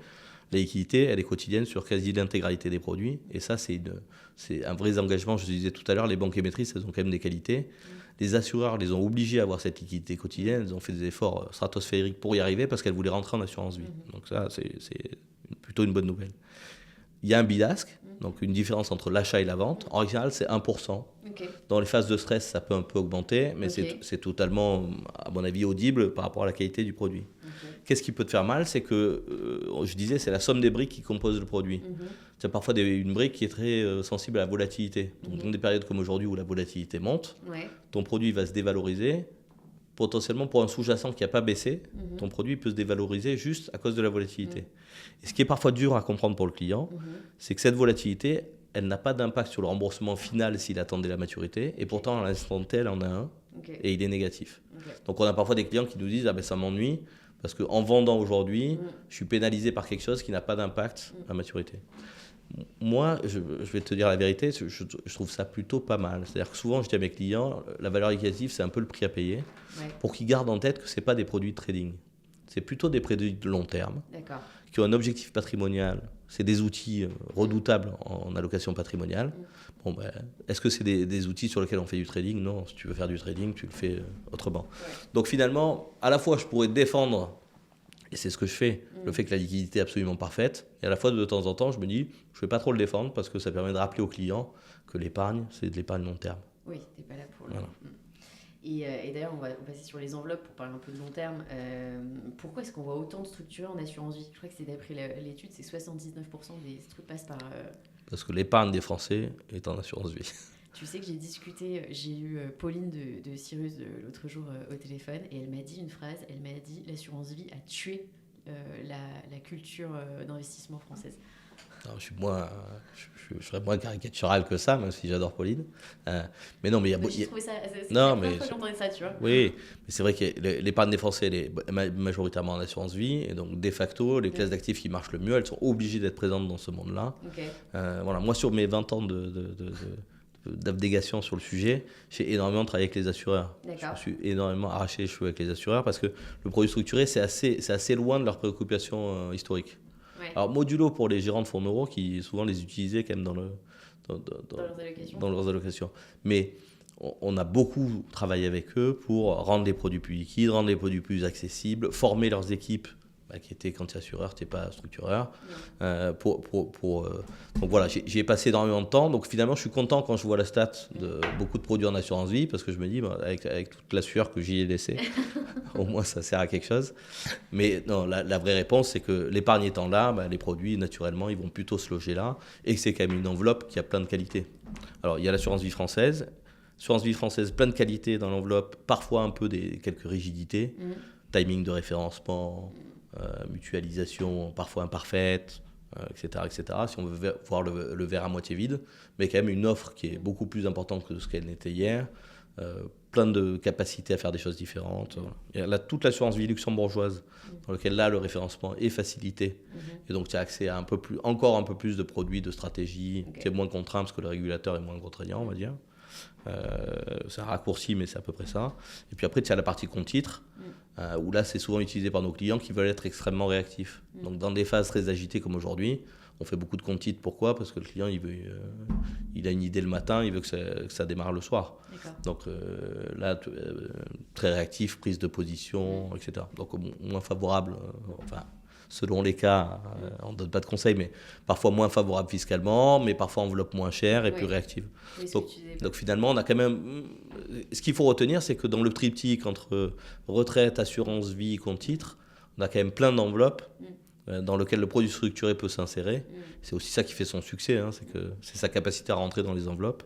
la liquidité, elle est quotidienne sur quasi l'intégralité des produits. Et ça, c'est un vrai engagement. Je te disais tout à l'heure, les banques émettrices, elles ont quand même des qualités. Les assureurs les ont obligés à avoir cette liquidité quotidienne. Elles ont fait des efforts stratosphériques pour y arriver parce qu'elles voulaient rentrer en assurance vie. Donc ça, c'est plutôt une bonne nouvelle. Il y a un bid-ask, donc une différence entre l'achat et la vente. En général, c'est 1%. Okay. Dans les phases de stress, ça peut un peu augmenter, mais c'est totalement, à mon avis, audible par rapport à la qualité du produit. Okay. Qu'est-ce qui peut te faire mal ? C'est que, je disais, c'est la somme des briques qui composent le produit. Tu as parfois une brique qui est très sensible à la volatilité. Donc, dans des périodes comme aujourd'hui où la volatilité monte, ton produit va se dévaloriser. Potentiellement, pour un sous-jacent qui n'a pas baissé, ton produit peut se dévaloriser juste à cause de la volatilité. Et ce qui est parfois dur à comprendre pour le client, c'est que cette volatilité, elle n'a pas d'impact sur le remboursement final s'il attendait la maturité. Et pourtant, à l'instant T, elle en a un et il est négatif. Donc, on a parfois des clients qui nous disent « Ah ben, ça m'ennuie parce qu'en vendant aujourd'hui, je suis pénalisé par quelque chose qui n'a pas d'impact à maturité. » Moi, je vais te dire la vérité, je trouve ça plutôt pas mal. C'est-à-dire que souvent, je dis à mes clients, la valeur liquidative, c'est un peu le prix à payer pour qu'ils gardent en tête que ce n'est pas des produits de trading. C'est plutôt des produits de long terme qui ont un objectif patrimonial c'est des outils redoutables en allocation patrimoniale. Bon, ben, est-ce que c'est des outils sur lesquels on fait du trading? Non, si tu veux faire du trading, tu le fais autrement. Ouais. Donc finalement, à la fois, je pourrais défendre, et c'est ce que je fais, le fait que la liquidité est absolument parfaite, et à la fois, de temps en temps, je me dis, je ne vais pas trop le défendre parce que ça permet de rappeler aux clients que l'épargne, c'est de l'épargne long terme. Oui, tu n'es pas là pour le... Voilà. Et d'ailleurs, on va passer sur les enveloppes pour parler un peu de long terme. Pourquoi est-ce qu'on voit autant de structurés en assurance vie? Je crois que c'est d'après l'étude, c'est 79% des structures passent par... Parce que l'épargne des Français est en assurance vie. Tu sais que j'ai eu Pauline de Cyrus l'autre jour au téléphone, et elle m'a dit une phrase, elle m'a dit « l'assurance vie a tué la culture d'investissement française ». Alors, je serais moins caricatural que ça, même si j'adore Pauline. Mais non, mais il y a... J'ai trouvé ça... C'est non, la première fois que j'entendais ça, tu vois. Oui, mais c'est vrai que l'épargne des Français, elle est majoritairement en assurance vie. Et donc, de facto, les classes d'actifs qui marchent le mieux, elles sont obligées d'être présentes dans ce monde-là. Okay. Voilà. Moi, sur mes 20 ans d'abnégation sur le sujet, j'ai énormément travaillé avec les assureurs. Je me suis énormément arraché les cheveux avec les assureurs parce que le produit structuré, c'est assez loin de leurs préoccupations historiques. Ouais. Alors, modulo pour les gérants de fonds euros qui souvent les utilisaient quand même dans leurs allocations. Mais on a beaucoup travaillé avec eux pour rendre les produits plus liquides, rendre les produits plus accessibles, former leurs équipes qui étaient, quand tu es assureur, tu n'es pas structureur. Donc voilà, j'y ai passé énormément de temps. Donc finalement, je suis content quand je vois la stat de beaucoup de produits en assurance vie parce que je me dis, avec toute la sueur que j'y ai laissée, au moins ça sert à quelque chose. Mais non, la vraie réponse, c'est que l'épargne étant là, les produits, naturellement, ils vont plutôt se loger là et que c'est quand même une enveloppe qui a plein de qualités. Alors, il y a l'assurance vie française. Assurance vie française, plein de qualités dans l'enveloppe, parfois un peu quelques rigidités, timing de référencement, mutualisation parfois imparfaite, etc., etc. Si on veut voir le verre à moitié vide, mais quand même une offre qui est beaucoup plus importante que ce qu'elle n'était hier, plein de capacités à faire des choses différentes. Il y a toute l'assurance vie luxembourgeoise, dans laquelle là le référencement est facilité, et donc tu as accès à encore un peu plus de produits, de stratégies, qui est moins contraint parce que le régulateur est moins contraignant, on va dire. C'est un raccourci, mais c'est à peu près ça. Et puis après, tu as la partie compte titre, où là, c'est souvent utilisé par nos clients qui veulent être extrêmement réactifs. Donc, dans des phases très agitées comme aujourd'hui, on fait beaucoup de compte titre. Pourquoi? Parce que le client, il a une idée le matin, il veut que ça démarre le soir. Donc là, très réactif, prise de position, etc. Donc, moins favorable, selon les cas, on ne donne pas de conseils, mais parfois moins favorable fiscalement, mais parfois enveloppe moins chère et plus réactive. Donc finalement, on a quand même... Ce qu'il faut retenir, c'est que dans le triptyque entre retraite, assurance vie, compte titre, on a quand même plein d'enveloppes dans lesquelles le produit structuré peut s'insérer. C'est aussi ça qui fait son succès, c'est sa capacité à rentrer dans les enveloppes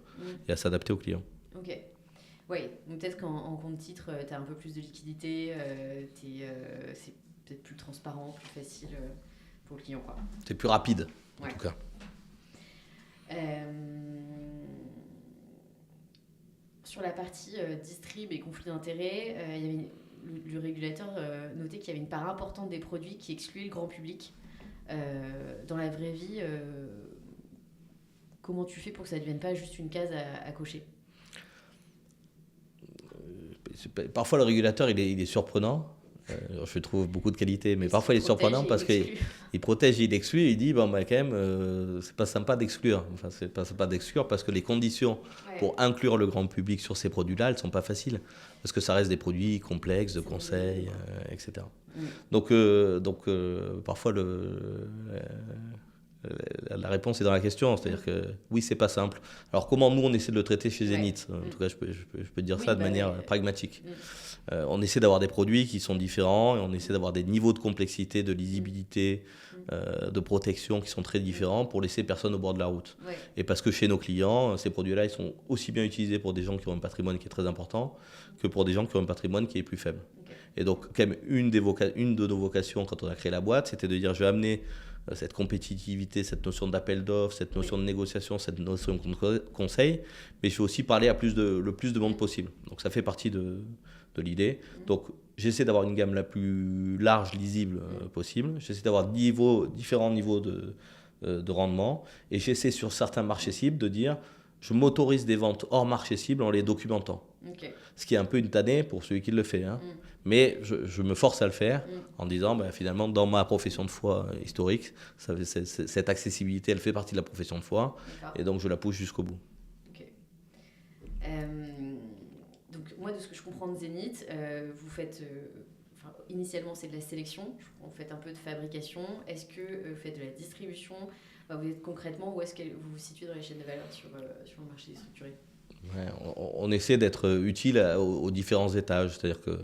et à s'adapter aux clients. Ok. Oui, donc peut-être qu'en compte titre, tu as un peu plus de liquidité, c'est peut-être plus transparent, plus facile pour le client, quoi. C'est plus rapide, en tout cas. Sur la partie distrib et conflit d'intérêts, le régulateur notait qu'il y avait une part importante des produits qui excluaient le grand public. Dans la vraie vie, comment tu fais pour que ça ne devienne pas juste une case à cocher? Parfois, le régulateur, il est surprenant. Je trouve beaucoup de qualité, mais parfois il est surprenant parce qu'il protège et il exclut. Et il dit, quand même, c'est pas sympa d'exclure. Enfin, c'est pas sympa d'exclure parce que les conditions pour inclure le grand public sur ces produits-là, elles sont pas faciles. Parce que ça reste des produits complexes, de conseils, etc. Donc, parfois, la réponse est dans la question, c'est-à-dire que oui, c'est pas simple. Alors comment nous on essaie de le traiter chez Zenith? En tout cas, je peux dire ça de manière pragmatique. On essaie d'avoir des produits qui sont différents et on essaie d'avoir des niveaux de complexité, de lisibilité, de protection qui sont très différents pour laisser personne au bord de la route. Et parce que chez nos clients, ces produits-là, ils sont aussi bien utilisés pour des gens qui ont un patrimoine qui est très important que pour des gens qui ont un patrimoine qui est plus faible. Et donc, quand même, une de nos vocations quand on a créé la boîte, c'était de dire je vais amener cette compétitivité, cette notion d'appel d'offres, cette notion de négociation, cette notion de conseil, mais je vais aussi parler à le plus de monde possible. Donc ça fait partie de l'idée. Donc j'essaie d'avoir une gamme la plus large, lisible possible. J'essaie d'avoir différents niveaux de rendement. Et j'essaie sur certains marchés cibles de dire je m'autorise des ventes hors marché cible en les documentant. Ok. Ce qui est un peu une tannée pour celui qui le fait. Hein. Mais je me force à le faire en disant, finalement, dans ma profession de foi historique, cette accessibilité, elle fait partie de la profession de foi. D'accord. Et donc, je la pousse jusqu'au bout. Ok. Donc, moi, de ce que je comprends de Zénith, vous faites... initialement, c'est de la sélection. Vous faites un peu de fabrication. Est-ce que vous faites de la distribution? Vous êtes concrètement, où est-ce que vous vous situez dans les chaînes de valeur sur le marché structuré? Ouais, on essaie d'être utile aux différents étages. C'est-à-dire que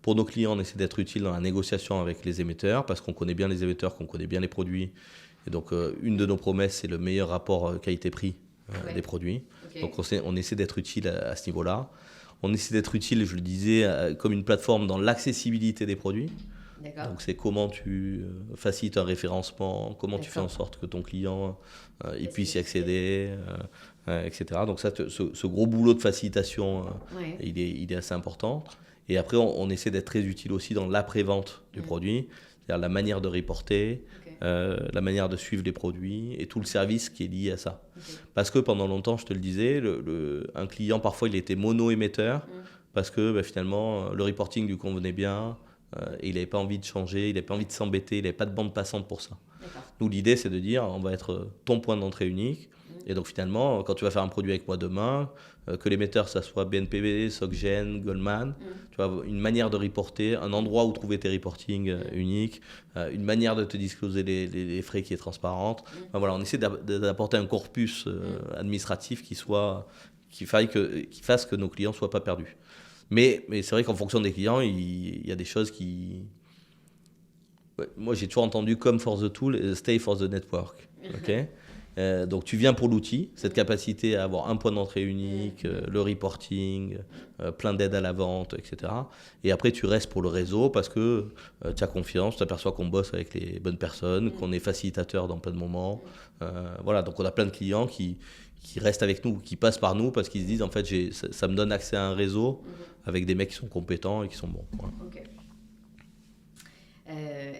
pour nos clients, on essaie d'être utile dans la négociation avec les émetteurs parce qu'on connaît bien les émetteurs, qu'on connaît bien les produits. Et donc, une de nos promesses, c'est le meilleur rapport qualité-prix des produits. Okay. Donc, on essaie d'être utile à ce niveau-là. On essaie d'être utile, je le disais, comme une plateforme dans l'accessibilité des produits. D'accord. Donc, c'est comment tu facilites un référencement, comment tu fais en sorte que ton client il puisse y accéder, etc. Donc, ça, ce gros boulot de facilitation, il est assez important. Et après, on essaie d'être très utile aussi dans l'après-vente du produit, c'est-à-dire la manière de reporter, la manière de suivre les produits et tout le service qui est lié à ça. Parce que pendant longtemps, je te le disais, un client, parfois, il était mono-émetteur parce que finalement, le reporting lui convenait bien. Et il n'avait pas envie de changer, il n'avait pas envie de s'embêter, il n'avait pas de bande passante pour ça. D'accord. Nous, l'idée, c'est de dire, on va être ton point d'entrée unique. Et donc, finalement, quand tu vas faire un produit avec moi demain, que l'émetteur, ça soit BNP, SocGen, Goldman, tu vois, une manière de reporter, un endroit où trouver tes reportings uniques, une manière de te discloser les frais qui est transparente. Voilà, on essaie d'apporter un corpus administratif qui fasse que nos clients ne soient pas perdus. Mais c'est vrai qu'en fonction des clients, il y a des choses qui... Ouais, moi, j'ai toujours entendu come for the tool, stay for the network. Okay. Donc, tu viens pour l'outil, cette capacité à avoir un point d'entrée unique, le reporting, plein d'aides à la vente, etc. Et après, tu restes pour le réseau parce que tu as confiance, tu aperçois qu'on bosse avec les bonnes personnes, qu'on est facilitateur dans plein de moments. Voilà, donc on a plein de clients qui restent avec nous, qui passent par nous parce qu'ils se disent, en fait, ça me donne accès à un réseau avec des mecs qui sont compétents et qui sont bons. Voilà. Okay.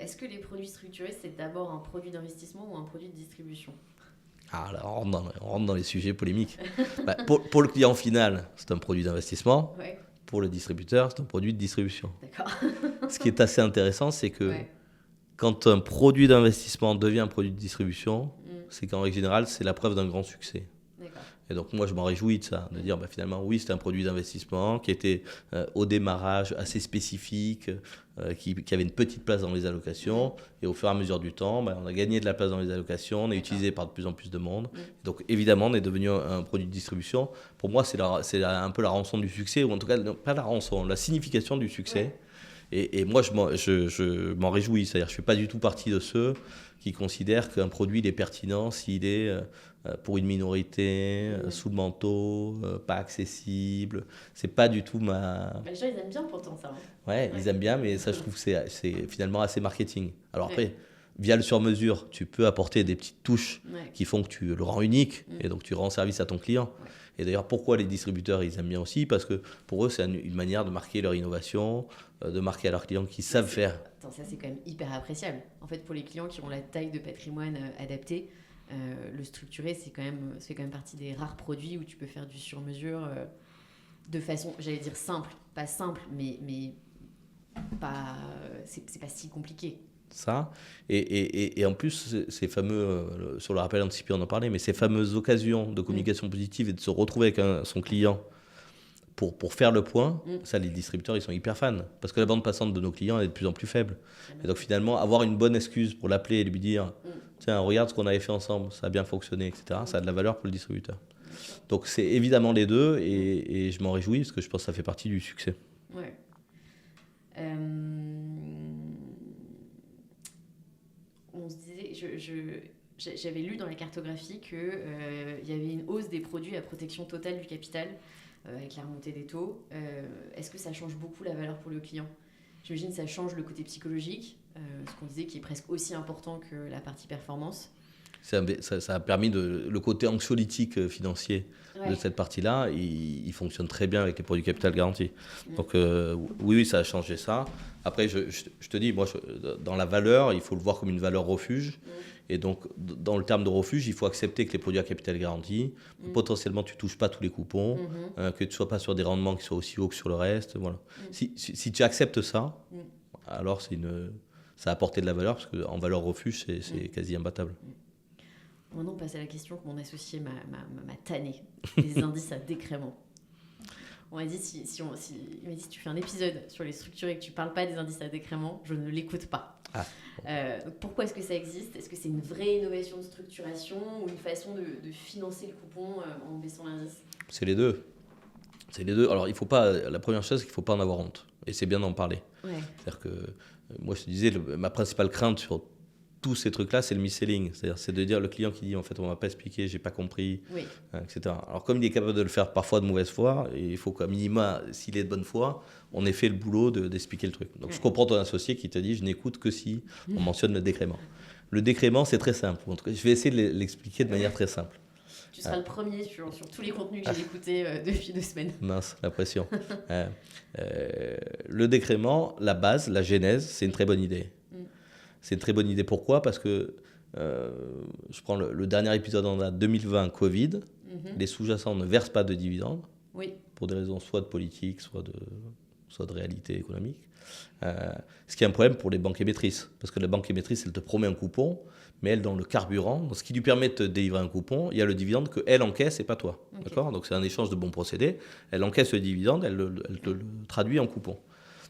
Est-ce que les produits structurés, c'est d'abord un produit d'investissement ou un produit de distribution? Ah, là, on rentre dans les sujets polémiques. Pour le client final, c'est un produit d'investissement. Ouais. Pour le distributeur, c'est un produit de distribution. D'accord. Ce qui est assez intéressant, c'est que quand un produit d'investissement devient un produit de distribution, c'est qu'en règle générale, c'est la preuve d'un grand succès. D'accord. Et donc moi, je m'en réjouis de ça, de dire finalement, oui, c'est un produit d'investissement qui était au démarrage assez spécifique, qui avait une petite place dans les allocations. Et au fur et à mesure du temps, on a gagné de la place dans les allocations, on est utilisé par de plus en plus de monde. Donc évidemment, on est devenu un produit de distribution. Pour moi, c'est un peu la rançon du succès, ou en tout cas, pas la rançon, la signification du succès. Et moi, je m'en réjouis. C'est-à-dire, je ne suis pas du tout partie de ceux qui considèrent qu'un produit il est pertinent s'il est pour une minorité, sous le manteau, pas accessible. C'est pas du tout ma... Les gens, ils aiment bien pourtant ça. Ouais, ils aiment bien, mais ça, je trouve que c'est finalement assez marketing. Alors après, via le sur-mesure, tu peux apporter des petites touches qui font que tu le rends unique et donc tu rends service à ton client. Et d'ailleurs, pourquoi les distributeurs, ils aiment bien aussi? Parce que pour eux, c'est une manière de marquer leur innovation, de marquer à leurs clients qu'ils savent faire. Attends, ça, c'est quand même hyper appréciable. En fait, pour les clients qui ont la taille de patrimoine adaptée, le structuré, c'est quand même partie des rares produits où tu peux faire du sur-mesure de façon, j'allais dire simple. Pas simple, mais pas, c'est pas si compliqué. Ça, et en plus, ces fameux, sur le rappel anticipé, on en parlait, mais ces fameuses occasions de communication positive et de se retrouver avec son client pour faire le point, ça, les distributeurs, ils sont hyper fans. Parce que la bande passante de nos clients, elle est de plus en plus faible. Et donc, finalement, avoir une bonne excuse pour l'appeler et lui dire tiens, regarde ce qu'on avait fait ensemble, ça a bien fonctionné, etc., ça a de la valeur pour le distributeur. Donc, c'est évidemment les deux, et je m'en réjouis, parce que je pense que ça fait partie du succès. Ouais. On se disait, j'avais lu dans la cartographie qu'il y avait une hausse des produits à protection totale du capital avec la remontée des taux. Est-ce que ça change beaucoup la valeur pour le client? J'imagine que ça change le côté psychologique, ce qu'on disait qui est presque aussi important que la partie performance. Ça a permis le côté anxiolytique financier de cette partie-là, il fonctionne très bien avec les produits capital garantis. Donc oui, ça a changé ça. Après, je te dis, moi, dans la valeur, il faut le voir comme une valeur refuge. Et donc, dans le terme de refuge, il faut accepter que les produits à capital garanti, potentiellement, tu ne touches pas tous les coupons, que tu ne sois pas sur des rendements qui soient aussi hauts que sur le reste. Voilà. Si tu acceptes ça, alors ça a apporté de la valeur, parce qu'en valeur refuge, c'est quasi imbattable. Maintenant, on passe à la question que mon associé m'a tanné, les indices à décrément. On m'a dit, il m'a dit, si tu fais un épisode sur les structurés et que tu ne parles pas des indices à décrément, je ne l'écoute pas. Pourquoi est-ce que ça existe ? Est-ce que c'est une vraie innovation de structuration ou une façon de financer le coupon en baissant l'indice ? C'est les deux. Alors, la première chose, c'est qu'il ne faut pas en avoir honte. Et c'est bien d'en parler. Ouais. C'est-à-dire que, moi, je te disais, ma principale crainte sur tous ces trucs-là, c'est le mis-selling. C'est de dire le client qui dit, en fait, on ne m'a pas expliqué, je n'ai pas compris, etc. Alors, comme il est capable de le faire parfois de mauvaise foi, il faut qu'à minima, s'il est de bonne foi, on ait fait le boulot d'expliquer le truc. Donc, je comprends ton associé qui te dit, je n'écoute que si on mentionne le décrément. Le décrément, c'est très simple. En tout cas, je vais essayer de l'expliquer de manière très simple. Tu seras le premier sur tous les contenus que j'ai écoutés depuis 2 semaines. Mince, la pression. Le décrément, la base, la genèse, c'est une très bonne idée. C'est une très bonne idée. Pourquoi ? Parce que je prends le dernier épisode en date, 2020, Covid. Les sous-jacents ne versent pas de dividendes, pour des raisons soit de politique, soit de réalité économique. Ce qui est un problème pour les banques émettrices. Parce que la banque émettrice, elle te promet un coupon, mais elle, dans le carburant, dans ce qui lui permet de te délivrer un coupon, il y a le dividende qu'elle encaisse et pas toi. D'accord ? Donc c'est un échange de bons procédés. Elle encaisse le dividende, elle te le traduit en coupon.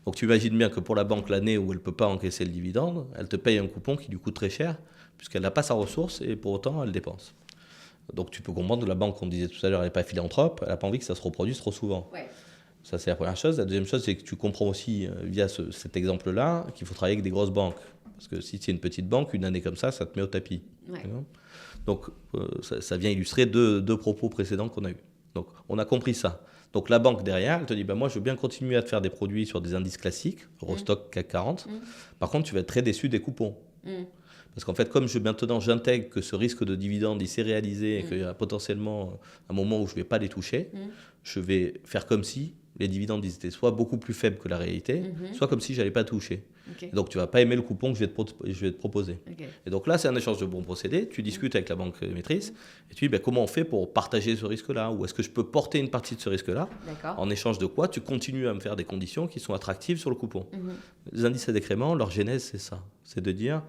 Donc tu imagines bien que pour la banque, l'année où elle ne peut pas encaisser le dividende, elle te paye un coupon qui lui coûte très cher, puisqu'elle n'a pas sa ressource et pour autant, elle dépense. Donc tu peux comprendre que la banque, on disait tout à l'heure, elle n'est pas philanthrope, elle n'a pas envie que ça se reproduise trop souvent. Ouais. Ça, c'est la première chose. La deuxième chose, c'est que tu comprends aussi, via cet exemple-là, qu'il faut travailler avec des grosses banques. Parce que si c'est une petite banque, une année comme ça te met au tapis. Ouais. Donc ça vient illustrer deux propos précédents qu'on a eus. Donc on a compris ça. Donc la banque derrière, elle te dit, moi je veux bien continuer à te faire des produits sur des indices classiques, Eurostock, CAC 40. Par contre, tu vas être très déçu des coupons. Parce qu'en fait, comme maintenant j'intègre que ce risque de dividende il s'est réalisé et qu'il y a potentiellement un moment où je ne vais pas les toucher, je vais faire comme si les dividendes ils étaient soit beaucoup plus faibles que la réalité, soit comme si je n'allais pas toucher. Okay. Donc tu ne vas pas aimer le coupon que je vais te proposer. Okay. Et donc là, c'est un échange de bons procédés. Tu discutes avec la banque émettrice et tu dis comment on fait pour partager ce risque-là, ou est-ce que je peux porter une partie de ce risque-là. En échange de quoi tu continues à me faire des conditions qui sont attractives sur le coupon. Les indices à décrément, leur genèse, c'est ça. C'est de dire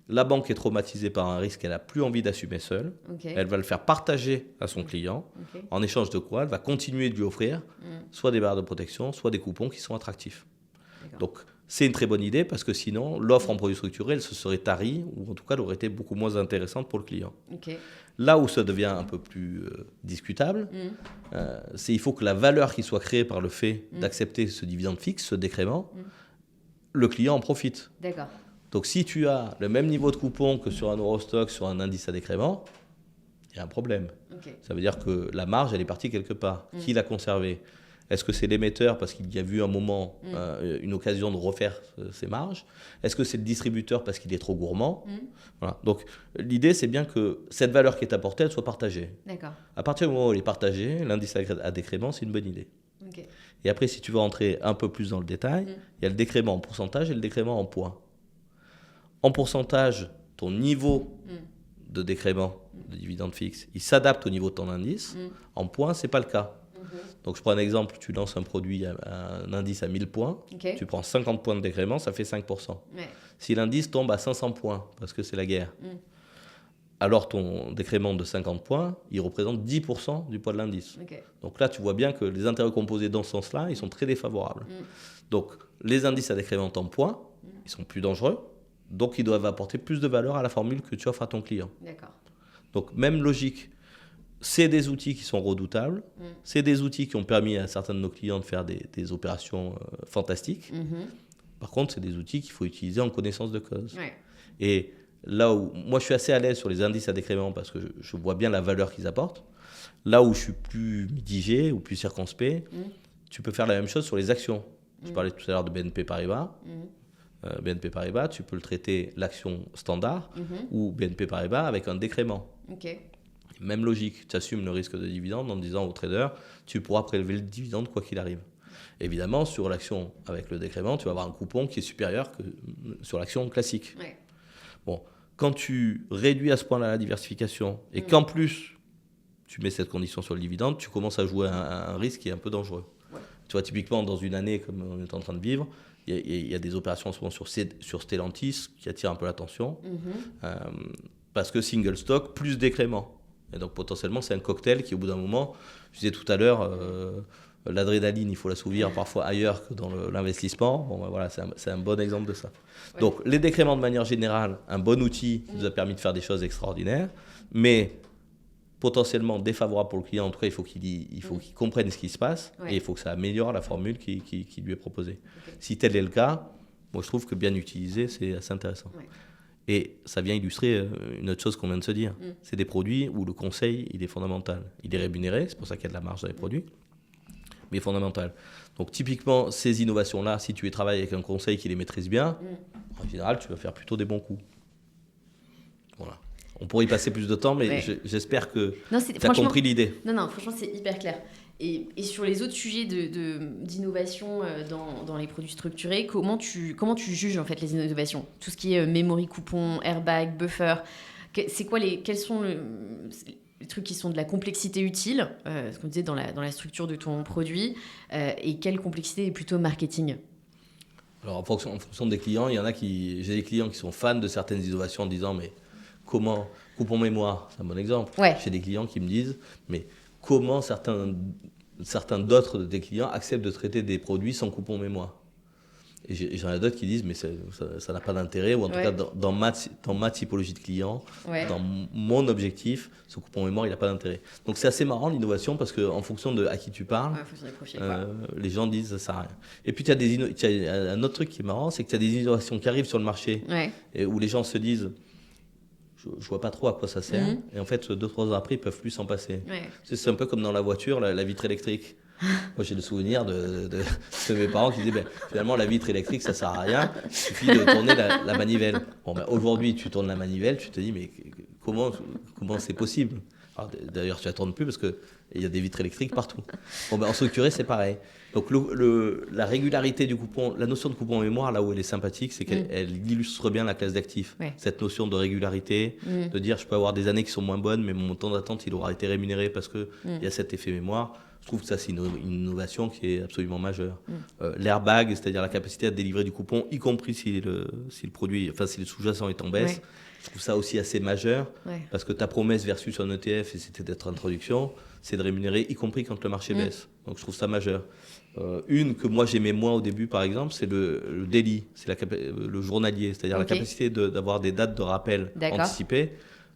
la banque est traumatisée par un risque qu'elle n'a plus envie d'assumer seule. Elle va le faire partager à son client. En échange de quoi elle va continuer de lui offrir soit des barres de protection, soit des coupons qui sont attractifs. Donc, c'est une très bonne idée parce que sinon, l'offre en produits structurés, elle se serait tarie ou en tout cas, elle aurait été beaucoup moins intéressante pour le client. Là où ça devient un peu plus discutable, c'est qu'il faut que la valeur qui soit créée par le fait d'accepter ce dividende fixe, ce décrément, le client en profite. D'accord. Donc, si tu as le même niveau de coupon que sur un Eurostock, sur un indice à décrément, il y a un problème. Ça veut dire que la marge, elle est partie quelque part. Qui l'a conservée ? Est-ce que c'est l'émetteur parce qu'il y a vu un moment une occasion de refaire ses marges ? Est-ce que c'est le distributeur parce qu'il est trop gourmand ? Voilà. Donc, l'idée, c'est bien que cette valeur qui est apportée, elle soit partagée. D'accord. À partir du moment où elle est partagée, l'indice à décrément, c'est une bonne idée. Et après, si tu veux rentrer un peu plus dans le détail, il y a le décrément en pourcentage et le décrément en points. En pourcentage, ton niveau de décrément de dividende fixe, il s'adapte au niveau de ton indice. En points, ce n'est pas le cas. Donc, je prends un exemple. Tu lances un produit, un indice à 1000 points. Tu prends 50 points de décrément, ça fait 5%. Si l'indice tombe à 500 points, parce que c'est la guerre, alors ton décrément de 50 points, il représente 10% du poids de l'indice. Donc là, tu vois bien que les intérêts composés dans ce sens-là, ils sont très défavorables. Donc, les indices à décrément en points, ils sont plus dangereux. Donc, ils doivent apporter plus de valeur à la formule que tu offres à ton client. D'accord. Donc, même logique. C'est des outils qui sont redoutables. C'est des outils qui ont permis à certains de nos clients de faire des opérations fantastiques. Par contre, c'est des outils qu'il faut utiliser en connaissance de cause. Et là où moi, je suis assez à l'aise sur les indices à décrément parce que je vois bien la valeur qu'ils apportent. Là où je suis plus mitigé ou plus circonspect, tu peux faire la même chose sur les actions. Je parlais tout à l'heure de BNP Paribas. BNP Paribas, tu peux le traiter l'action standard ou BNP Paribas avec un décrément. Même logique, tu assumes le risque de dividende en disant au trader, tu pourras prélever le dividende quoi qu'il arrive. Évidemment, sur l'action avec le décrément, tu vas avoir un coupon qui est supérieur que sur l'action classique. Bon, quand tu réduis à ce point-là la diversification et qu'en plus, tu mets cette condition sur le dividende, tu commences à jouer un risque qui est un peu dangereux. Ouais. Tu vois, typiquement, dans une année comme on est en train de vivre, il y a des opérations en ce moment sur Stellantis qui attirent un peu l'attention. Parce que single stock plus décrément. Et donc, potentiellement, c'est un cocktail qui, au bout d'un moment, je disais tout à l'heure, l'adrénaline, il faut l'assouvir parfois ailleurs que dans l'investissement. Bon, ben voilà, c'est un bon exemple de ça. Ouais. Donc, les décréments, de manière générale, un bon outil qui nous a permis de faire des choses extraordinaires, mais potentiellement défavorable pour le client. En tout cas, il faut qu'il comprenne ce qui se passe et il faut que ça améliore la formule qui lui est proposée. Okay. Si tel est le cas, moi, je trouve que bien utilisé, c'est assez intéressant. Ouais. Et ça vient illustrer une autre chose qu'on vient de se dire. C'est des produits où le conseil, il est fondamental. Il est rémunéré, c'est pour ça qu'il y a de la marge dans les produits, mais fondamental. Donc typiquement, ces innovations-là, si tu travailles avec un conseil qui les maîtrise bien, en général, tu vas faire plutôt des bons coups. Voilà. On pourrait y passer plus de temps, mais j'espère que tu as compris l'idée. Non, franchement, c'est hyper clair. Et sur les autres sujets d'innovation dans les produits structurés, comment tu juges en fait les innovations ? Tout ce qui est memory coupon, airbag, buffer, quels sont les trucs qui sont de la complexité utile, ce qu'on disait dans la structure de ton produit, et quelle complexité est plutôt marketing ? Alors en fonction des clients, j'ai des clients qui sont fans de certaines innovations en disant mais comment, coupon mémoire, c'est un bon exemple. Ouais. J'ai des clients qui me disent mais comment certains d'autres des clients acceptent de traiter des produits sans coupon mémoire. Et j'en ai d'autres qui disent mais ça n'a pas d'intérêt, ou en tout cas dans ma typologie de clients, dans mon objectif, ce coupon mémoire il n'a pas d'intérêt. Donc c'est assez marrant l'innovation parce qu'en fonction de à qui tu parles, les gens disent ça sert à rien. Et puis tu as un autre truc qui est marrant, c'est que tu as des innovations qui arrivent sur le marché et où les gens se disent je vois pas trop à quoi ça sert. Et en fait, 2-3 ans après, ils peuvent plus s'en passer. C'est un peu comme dans la voiture, la vitre électrique. Moi, j'ai le souvenir de mes parents qui disaient finalement, la vitre électrique, ça sert à rien. Il suffit de tourner la manivelle. Bon, aujourd'hui, tu tournes la manivelle, tu te dis mais comment c'est possible ? Alors, d'ailleurs, tu la tournes plus parce qu'il y a des vitres électriques partout. Bon, en structuré, c'est pareil. Donc, la régularité du coupon, la notion de coupon mémoire, là où elle est sympathique, c'est qu'elle illustre bien la classe d'actifs. Cette notion de régularité, de dire je peux avoir des années qui sont moins bonnes, mais mon temps d'attente, il aura été rémunéré parce qu'il y a cet effet mémoire. Je trouve que ça, c'est une innovation qui est absolument majeure. L'airbag, c'est-à-dire la capacité à délivrer du coupon, y compris si le sous-jacent est en baisse. Je trouve ça aussi assez majeur, parce que ta promesse versus un ETF, et c'était d'être introduction, c'est de rémunérer, y compris quand le marché baisse. Donc je trouve ça majeur. Une que moi j'aimais moins au début, par exemple, c'est le daily, c'est le journalier, c'est-à-dire la capacité d'avoir des dates de rappel anticipées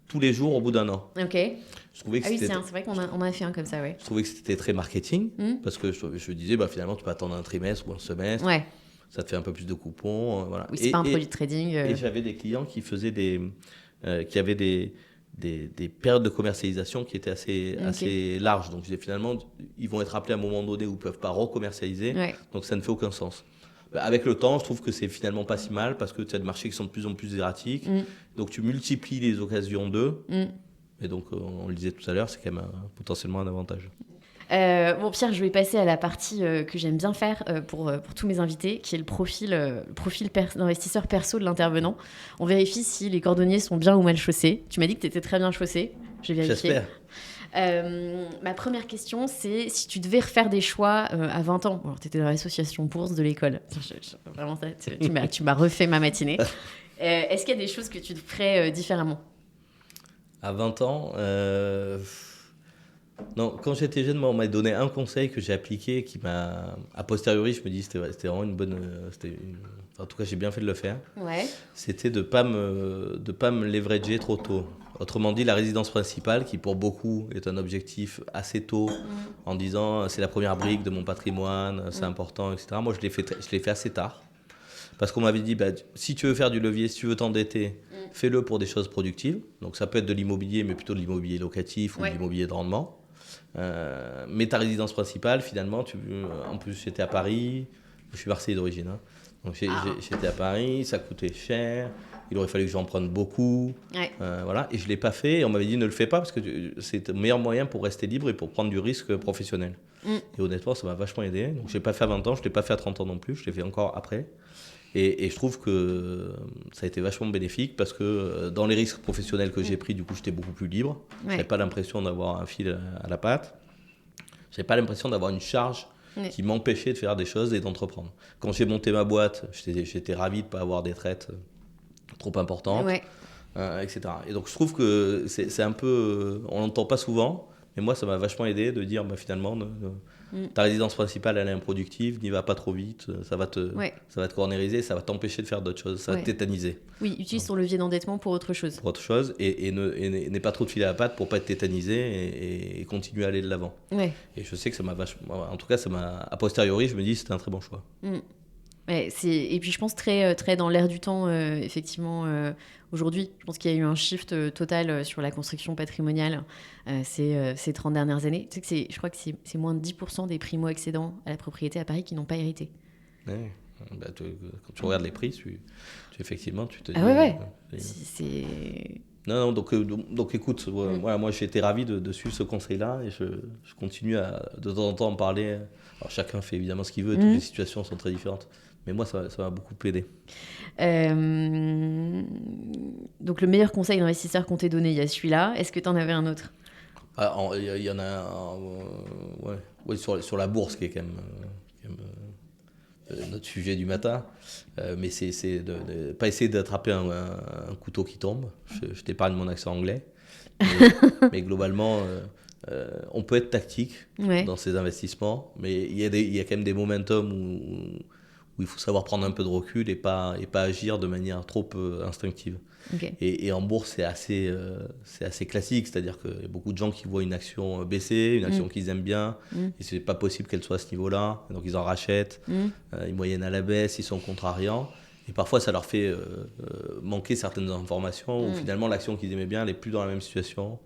tous les jours au bout d'un an. Je trouvais que c'est vrai qu'on a fait un comme ça, Je trouvais que c'était très marketing, parce que je disais, finalement, tu peux attendre un trimestre ou un semestre. Ça te fait un peu plus de coupons. Voilà. Oui, c'est pas un produit de trading. Et j'avais des clients qui faisaient qui avaient des périodes de commercialisation qui étaient assez larges. Donc, finalement, ils vont être appelés à un moment donné où ils ne peuvent pas recommercialiser. Donc, ça ne fait aucun sens. Avec le temps, je trouve que c'est finalement pas si mal parce que tu as des marchés qui sont de plus en plus erratiques. Donc, tu multiplies les occasions d'eux. Et donc, on le disait tout à l'heure, c'est quand même potentiellement un avantage. Bon Pierre, je vais passer à la partie que j'aime bien faire pour tous mes invités, qui est le profil d'investisseur perso de l'intervenant. On vérifie si les cordonniers sont bien ou mal chaussés. Tu m'as dit que tu étais très bien chaussé. J'ai vérifié. J'espère. Ma première question, c'est si tu devais refaire des choix à 20 ans. Alors, tu étais dans l'association bourse de l'école. Vraiment, tu m'as refait ma matinée. Est-ce qu'il y a des choses que tu ferais différemment ? À 20 ans Non, quand j'étais jeune, on m'a donné un conseil que j'ai appliqué qui m'a, a posteriori, je me dis c'était vraiment une bonne, en tout cas j'ai bien fait de le faire. C'était de pas me leverager trop tôt. Autrement dit, la résidence principale, qui pour beaucoup est un objectif assez tôt, en disant c'est la première brique de mon patrimoine, c'est important, etc. Moi, je l'ai fait assez tard. Parce qu'on m'avait dit, si tu veux faire du levier, si tu veux t'endetter, fais-le pour des choses productives. Donc ça peut être de l'immobilier, mais plutôt de l'immobilier locatif ou de l'immobilier de rendement. Mais ta résidence principale, finalement, en plus j'étais à Paris, je suis Marseillais d'origine, hein. Donc j'étais à Paris, ça coûtait cher, il aurait fallu que j'en prenne beaucoup, voilà, et je ne l'ai pas fait, et on m'avait dit ne le fais pas parce que c'est le meilleur moyen pour rester libre et pour prendre du risque professionnel. Et honnêtement, ça m'a vachement aidé, donc je ne l'ai pas fait à 20 ans, je ne l'ai pas fait à 30 ans non plus, je l'ai fait encore après. Et je trouve que ça a été vachement bénéfique parce que dans les risques professionnels que j'ai pris, du coup, j'étais beaucoup plus libre. Je n'avais pas l'impression d'avoir un fil à la patte. Je n'avais pas l'impression d'avoir une charge qui m'empêchait de faire des choses et d'entreprendre. Quand j'ai monté ma boîte, j'étais ravi de ne pas avoir des traites trop importantes, etc. Et donc, je trouve que c'est un peu... on l'entend pas souvent, mais moi, ça m'a vachement aidé de dire, finalement... ta résidence principale, elle est improductive, n'y va pas trop vite, ça va te cornériser, ça va t'empêcher de faire d'autres choses, ça va te tétaniser. Oui, utilise ton levier d'endettement pour autre chose. Pour autre chose, et n'aie pas trop de fil à la patte pour pas être tétanisé et continuer à aller de l'avant. Et je sais que ça m'a vachement... En tout cas, ça m'a... A posteriori, je me dis que c'était un très bon choix. Et puis je pense très, très dans l'air du temps, effectivement, aujourd'hui. Je pense qu'il y a eu un shift total sur la construction patrimoniale ces 30 dernières années. Tu sais que je crois que c'est moins de 10% des primo-accédants à la propriété à Paris qui n'ont pas hérité. Ouais. Quand tu regardes les prix, effectivement, tu te dis... C'est... Non, donc écoute, voilà, moi j'ai été ravi de suivre ce conseil-là et je continue à de temps en temps en parler. Alors chacun fait évidemment ce qu'il veut, toutes les situations sont très différentes. Mais moi, ça m'a beaucoup aidé. Donc, le meilleur conseil d'investisseur qu'on t'ait donné, il y a celui-là. Est-ce que tu en avais un autre ? Il y en a un sur la bourse, qui est quand même notre sujet du matin. Mais c'est de ne pas essayer d'attraper un couteau qui tombe. Je t'épargne mon accent anglais. Mais globalement... on peut être tactique dans ces investissements, mais il y a quand même des momentum où il faut savoir prendre un peu de recul et pas agir de manière trop instinctive. Et en bourse, c'est assez classique, c'est-à-dire qu'il y a beaucoup de gens qui voient une action baisser, une action qu'ils aiment bien, et c'est pas possible qu'elle soit à ce niveau-là, donc ils en rachètent, ils moyennent à la baisse, ils sont contrariants. Et parfois, ça leur fait manquer certaines informations où finalement, l'action qu'ils aimaient bien, elle n'est plus dans la même situation,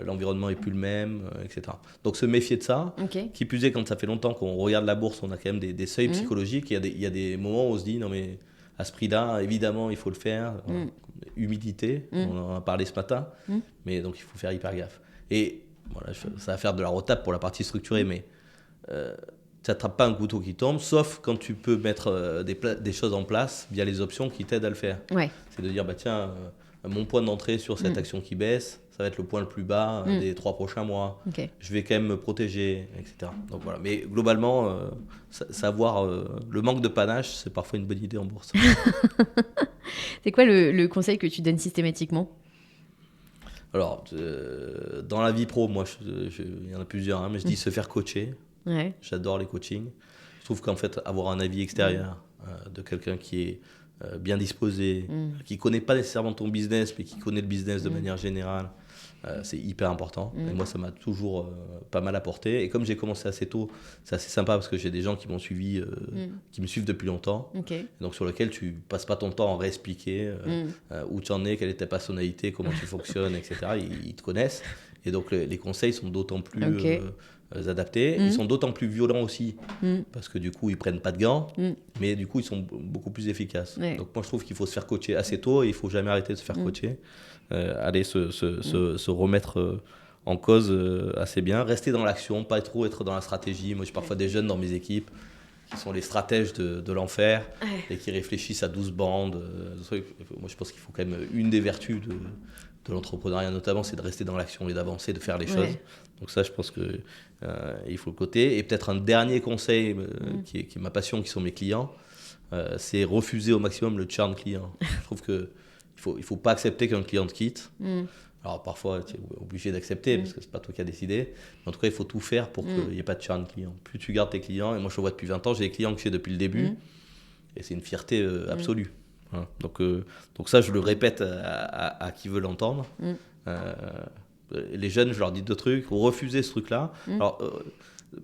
l'environnement n'est plus le même, etc. Donc, se méfier de ça. Qui plus est, quand ça fait longtemps qu'on regarde la bourse, on a quand même des seuils psychologiques. Il y a des moments où on se dit, non mais à ce prix-là, évidemment, il faut le faire. Humidité, on en a parlé ce matin, mais donc il faut faire hyper gaffe. Et voilà, ça va faire de la retape pour la partie structurée, mais... tu n'attrapes pas un couteau qui tombe, sauf quand tu peux mettre des choses en place via les options qui t'aident à le faire. C'est de dire, tiens, mon point d'entrée sur cette action qui baisse, ça va être le point le plus bas des 3 prochains mois. Je vais quand même me protéger, etc. Donc voilà. Mais globalement, savoir le manque de panache, c'est parfois une bonne idée en bourse. C'est quoi le conseil que tu donnes systématiquement ? Alors, dans la vie pro, moi, il y en a plusieurs, mais je dis se faire coacher. J'adore les coachings. Je trouve qu'en fait, avoir un avis extérieur de quelqu'un qui est bien disposé, qui ne connaît pas nécessairement ton business, mais qui connaît le business de manière générale, c'est hyper important. Et moi, ça m'a toujours pas mal apporté. Et comme j'ai commencé assez tôt, c'est assez sympa parce que j'ai des gens qui m'ont suivi, qui me suivent depuis longtemps. Donc sur lequel tu passes pas ton temps à réexpliquer où tu en es, quelle est ta personnalité, comment tu fonctionnes, etc. Ils te connaissent. Et donc les conseils sont d'autant plus... adaptés. Ils sont d'autant plus violents aussi parce que du coup ils prennent pas de gants, mais du coup ils sont beaucoup plus efficaces. Donc moi je trouve qu'il faut se faire coacher assez tôt et il faut jamais arrêter de se faire coacher. Aller se remettre en cause assez bien, rester dans l'action, pas trop être dans la stratégie. Moi j'ai parfois des jeunes dans mes équipes qui sont les stratèges de l'enfer et qui réfléchissent à 12 bandes. Moi je pense qu'il faut quand même une des vertus de l'entrepreneuriat notamment, c'est de rester dans l'action et d'avancer, de faire les choses. Donc ça, je pense qu'il faut le côté. Et peut-être un dernier conseil qui est ma passion, qui sont mes clients, c'est refuser au maximum le churn client. Je trouve qu'il ne faut pas accepter qu'un client te quitte. Alors parfois, tu es obligé d'accepter parce que ce n'est pas toi qui as décidé. Mais en tout cas, il faut tout faire pour qu'il n'y ait pas de churn client. Plus tu gardes tes clients, et moi je le vois depuis 20 ans, j'ai des clients que j'ai depuis le début, et c'est une fierté absolue. Voilà. Donc ça, je le répète à qui veut l'entendre. Les jeunes, je leur dis 2 trucs. Refuser ce truc-là. Alors,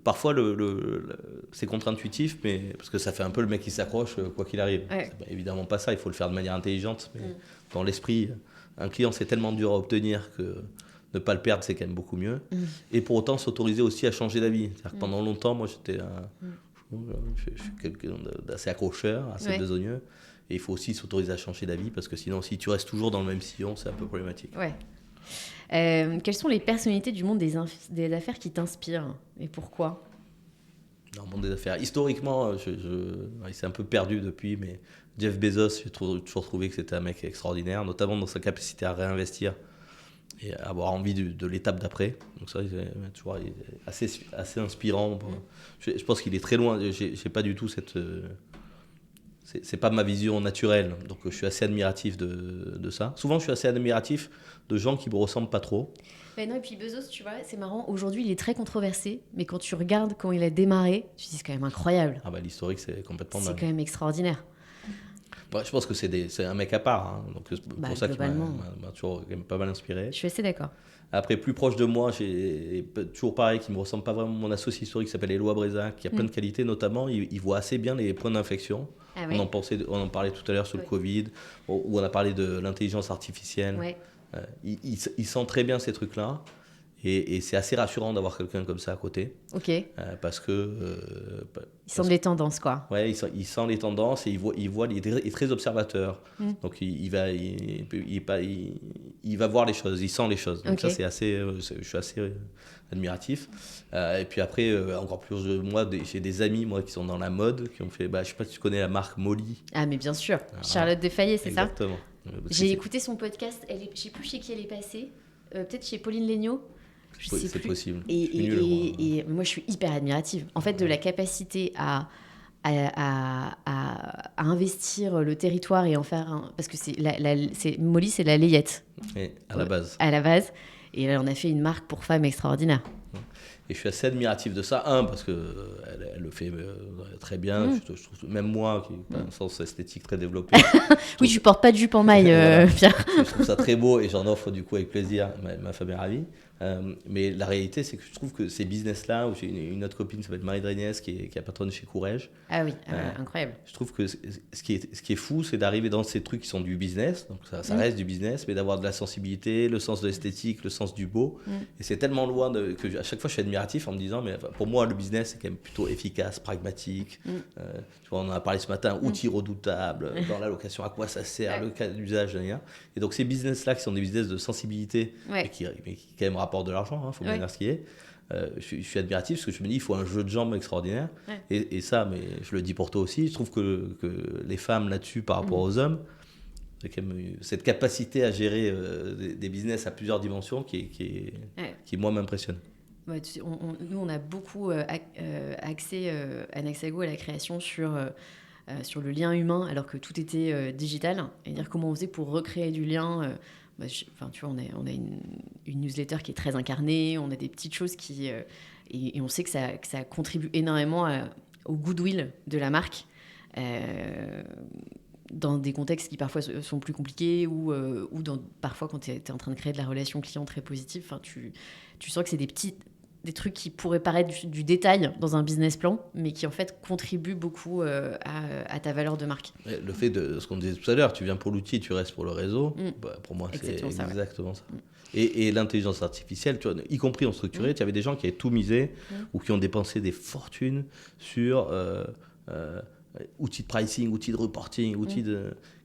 parfois, c'est contre-intuitif, mais parce que ça fait un peu le mec qui s'accroche quoi qu'il arrive. C'est évidemment pas ça. Il faut le faire de manière intelligente. Mais dans l'esprit, un client, c'est tellement dur à obtenir que ne pas le perdre, c'est quand même beaucoup mieux. Et pour autant, s'autoriser aussi à changer d'avis. C'est-à-dire que pendant longtemps, moi, je suis quelqu'un d'assez accrocheur, assez besogneux. Et il faut aussi s'autoriser à changer d'avis parce que sinon, si tu restes toujours dans le même sillon, c'est un peu problématique. Quelles sont les personnalités du monde des affaires qui t'inspirent et pourquoi ? Dans le monde des affaires, historiquement, c'est un peu perdu depuis, mais Jeff Bezos, j'ai toujours trouvé que c'était un mec extraordinaire, notamment dans sa capacité à réinvestir et à avoir envie de l'étape d'après. Donc ça, tu vois, il est assez inspirant. Je pense qu'il est très loin. J'ai pas du tout cette... c'est pas ma vision naturelle. Donc je suis assez admiratif de ça. Souvent, je suis assez admiratif de gens qui me ressemblent pas trop. Mais non, et puis Bezos, tu vois, c'est marrant. Aujourd'hui, il est très controversé. Mais quand tu regardes quand il a démarré, tu te dis c'est quand même incroyable. Ah bah l'historique, c'est complètement dingue. C'est quand même extraordinaire. Ouais, je pense que c'est un mec à part. Hein. Donc c'est pour ça qu'il m'a toujours quand même pas mal inspiré. Je suis assez d'accord. Après, plus proche de moi, j'ai toujours pareil, qui ne me ressemble pas vraiment. Mon associé historique qui s'appelle Éloi Breza, qui a plein de qualités, notamment, il voit assez bien les points d'infection. Ah ouais. On en parlait tout à l'heure sur le Covid, où on a parlé de l'intelligence artificielle. Ouais. Il sent très bien ces trucs-là. Et c'est assez rassurant d'avoir quelqu'un comme ça à côté. Ok. Parce que... il sent les tendances, quoi. Ouais, il sent les tendances et il est très observateur. Donc il va voir les choses, il sent les choses. Donc ça, je suis assez admiratif. Et puis après, encore plus de moi, j'ai des amis moi, qui sont dans la mode, qui ont fait... je sais pas si tu connais la marque Molly. Ah, mais bien sûr. Charlotte Desfayet, c'est ça ? Exactement. J'ai écouté son podcast. Je sais plus chez qui elle est passée. Peut-être chez Pauline Léniaud. C'est possible. Et moi, je suis hyper admirative. En fait, de la capacité à investir le territoire et en faire parce que Molly, c'est la layette. Et à la base. À la base. Et elle en a fait une marque pour femmes extraordinaire. Et je suis assez admiratif de ça. Parce qu'elle le fait très bien. Je trouve, même moi, qui n'ai pas un sens esthétique très développé. Oui, je ne porte pas de jupe en maille, Pierre. Je trouve ça très beau et j'en offre du coup avec plaisir. Ma femme est ravie. Mais la réalité, c'est que je trouve que ces business-là, où j'ai une autre copine qui s'appelle Marie Dragnès, qui est patronne chez Courrèges. Ah oui, incroyable. Je trouve que ce qui est fou, c'est d'arriver dans ces trucs qui sont du business, donc ça reste du business, mais d'avoir de la sensibilité, le sens de l'esthétique, le sens du beau. Et c'est tellement loin que à chaque fois je suis admiratif en me disant, mais pour moi, le business, c'est quand même plutôt efficace, pragmatique. Tu vois, on en a parlé ce matin, outils redoutables, dans la location, à quoi ça sert, le cas d'usage, rien. Et donc ces business-là qui sont des business de sensibilité, mais qui quand même rapportent de l'argent, il faut bien dire ce qui est. Je suis admiratif parce que je me dis il faut un jeu de jambes extraordinaire et ça, mais je le dis pour toi aussi, je trouve que les femmes là-dessus par rapport aux hommes, cette capacité à gérer des business à plusieurs dimensions qui moi m'impressionne. Ouais, nous on a beaucoup axé Anaxago à la création sur le lien humain alors que tout était digital, et dire comment on faisait pour recréer du lien. Tu vois, on a une newsletter qui est très incarnée, on a des petites choses et on sait que ça contribue énormément au goodwill de la marque dans des contextes qui parfois sont plus compliqués ou parfois quand tu es en train de créer de la relation client très positive, tu sens que c'est des trucs qui pourraient paraître du détail dans un business plan, mais qui en fait contribuent beaucoup à ta valeur de marque. Le fait de ce qu'on disait tout à l'heure, tu viens pour l'outil, tu restes pour le réseau, pour moi c'est exactement ça. Et l'intelligence artificielle, tu vois, y compris en structuré, tu avais des gens qui avaient tout misé ou qui ont dépensé des fortunes sur outils de pricing, outils de reporting,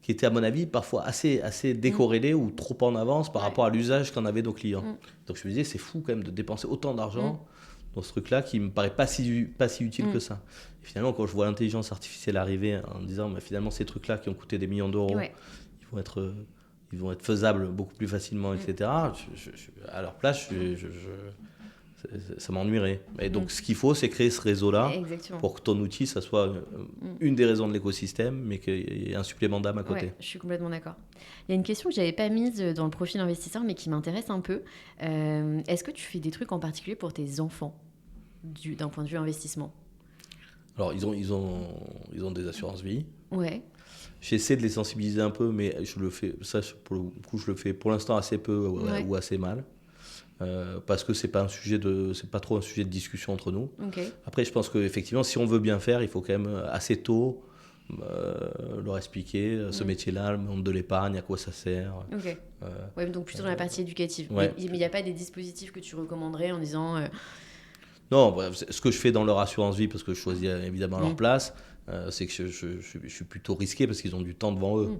qui étaient à mon avis parfois assez décorrélés ou trop en avance par rapport à l'usage qu'en avaient nos clients. Donc je me disais c'est fou quand même de dépenser autant d'argent dans ce truc-là qui me paraît pas si utile que ça. Et finalement quand je vois l'intelligence artificielle arriver en me disant finalement ces trucs-là qui ont coûté des millions d'euros, ils vont être faisables beaucoup plus facilement, etc. À leur place, ça m'ennuierait. Et donc, ce qu'il faut, c'est créer ce réseau-là pour que ton outil, ça soit une des raisons de l'écosystème, mais qu'il y ait un supplément d'âme à côté. Ouais, je suis complètement d'accord. Il y a une question que je n'avais pas mise dans le profil investisseur, mais qui m'intéresse un peu. Est-ce que tu fais des trucs en particulier pour tes enfants, d'un point de vue investissement ? Alors, ils ont des assurances vie. Ouais. J'essaie de les sensibiliser un peu, mais je le fais pour l'instant assez peu ou assez mal. Parce que c'est pas trop un sujet de discussion entre nous. Après je pense qu'effectivement si on veut bien faire il faut quand même assez tôt leur expliquer ce métier-là, le monde de l'épargne, à quoi ça sert. Donc plutôt dans la partie éducative. Ouais. Mais il n'y a pas des dispositifs que tu recommanderais en disant Non, ce que je fais dans leur assurance vie, parce que je choisis évidemment leur place, c'est que je suis plutôt risqué parce qu'ils ont du temps devant eux.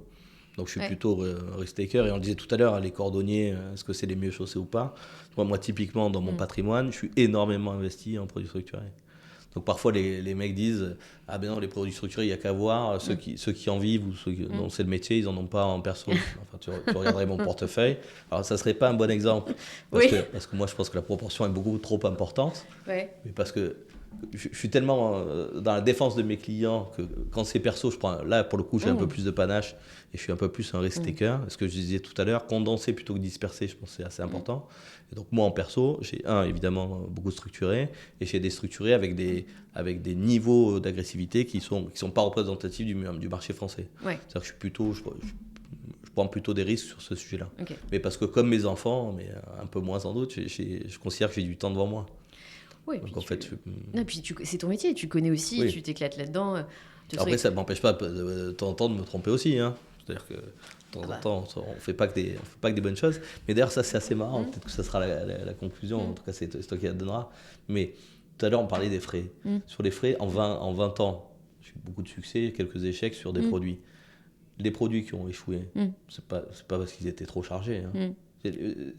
Donc je suis plutôt risk-taker. Et on le disait tout à l'heure, les cordonniers, est-ce que c'est les mieux chaussés ou pas ? Moi, typiquement, dans mon patrimoine, je suis énormément investi en produits structurés. Donc parfois les mecs disent ah ben non, les produits structurés il n'y a qu'à voir, ceux qui en vivent ou ceux dont c'est le métier, ils en ont pas en perso. Enfin, tu regarderais mon portefeuille. Alors ça serait pas un bon exemple parce que moi je pense que la proportion est beaucoup trop importante. Mais parce que je suis tellement dans la défense de mes clients que quand c'est perso, là pour le coup j'ai un peu plus de panache et je suis un peu plus un risk-taker. Ce que je disais tout à l'heure, condenser plutôt que disperser, je pense que c'est assez important. Et donc moi en perso, j'ai évidemment beaucoup structuré et j'ai des structurés avec des niveaux d'agressivité qui sont pas représentatifs du marché français. C'est-à-dire que je prends plutôt des risques sur ce sujet-là. Mais parce que comme mes enfants, mais un peu moins sans doute, je considère que j'ai du temps devant moi. Oui, donc en fait, puis c'est ton métier, tu connais aussi, tu t'éclates là-dedans. Après, ça ne m'empêche pas de temps en temps de me tromper aussi. Hein. C'est-à-dire que de temps en temps, on ne fait pas que des bonnes choses. Mais d'ailleurs, ça, c'est assez marrant. Peut-être que ça sera la conclusion. En tout cas, c'est toi qui la donneras. Mais tout à l'heure, on parlait des frais. Sur les frais, en 20 ans, j'ai eu beaucoup de succès, quelques échecs sur des produits. Les produits qui ont échoué, c'est pas parce qu'ils étaient trop chargés. Hein.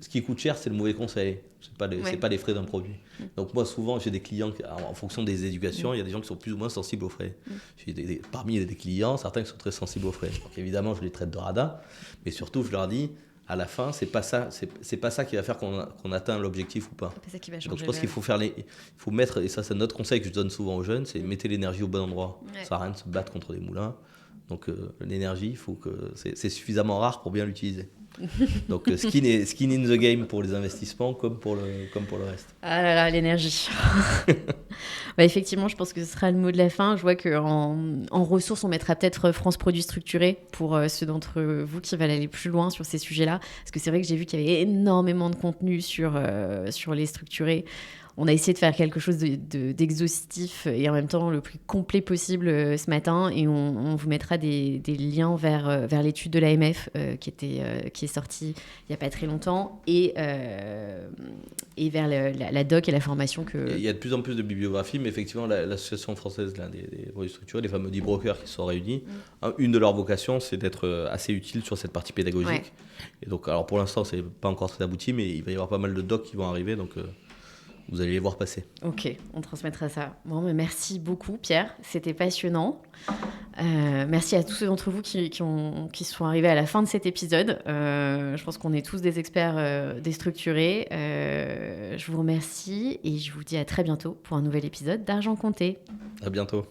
Ce qui coûte cher, c'est le mauvais conseil. C'est pas les frais d'un produit. Donc moi, souvent, j'ai des clients, en fonction des éducations, il y a des gens qui sont plus ou moins sensibles aux frais. J'ai parmi des clients, certains qui sont très sensibles aux frais. Donc évidemment, je les traite de radin, mais surtout, je leur dis, à la fin, c'est pas ça qui va faire qu'on atteint l'objectif ou pas. C'est pas ça qui va changer. Donc je pense qu'il faut mettre, et ça c'est notre conseil que je donne souvent aux jeunes, c'est mettez l'énergie au bon endroit. Ça sert à rien de se battre contre des moulins. Donc l'énergie, c'est suffisamment rare pour bien l'utiliser. Donc skin in the game pour les investissements comme pour le reste. Ah là là, l'énergie. Effectivement, je pense que ce sera le mot de la fin. Je vois qu'en ressources, on mettra peut-être France Produits Structurés pour ceux d'entre vous qui veulent aller plus loin sur ces sujets-là. Parce que c'est vrai que j'ai vu qu'il y avait énormément de contenu sur les structurés. On a essayé de faire quelque chose d'exhaustif et en même temps le plus complet possible ce matin. Et on vous mettra des liens vers l'étude de l'AMF qui est sortie il n'y a pas très longtemps et vers la doc et la formation que... Il y a de plus en plus de bibliographies, mais effectivement, l'association française des produits structurés, les fameux 10 brokers qui se sont réunis, une de leurs vocations, c'est d'être assez utile sur cette partie pédagogique. Et donc, alors pour l'instant, c'est pas encore très abouti, mais il va y avoir pas mal de docs qui vont arriver, donc... vous allez les voir passer. Ok, on transmettra ça. Bon, mais merci beaucoup, Pierre. C'était passionnant. Merci à tous ceux d'entre vous qui sont arrivés à la fin de cet épisode. Je pense qu'on est tous des experts déstructurés. Je vous remercie et je vous dis à très bientôt pour un nouvel épisode d'Argent Compté. À bientôt.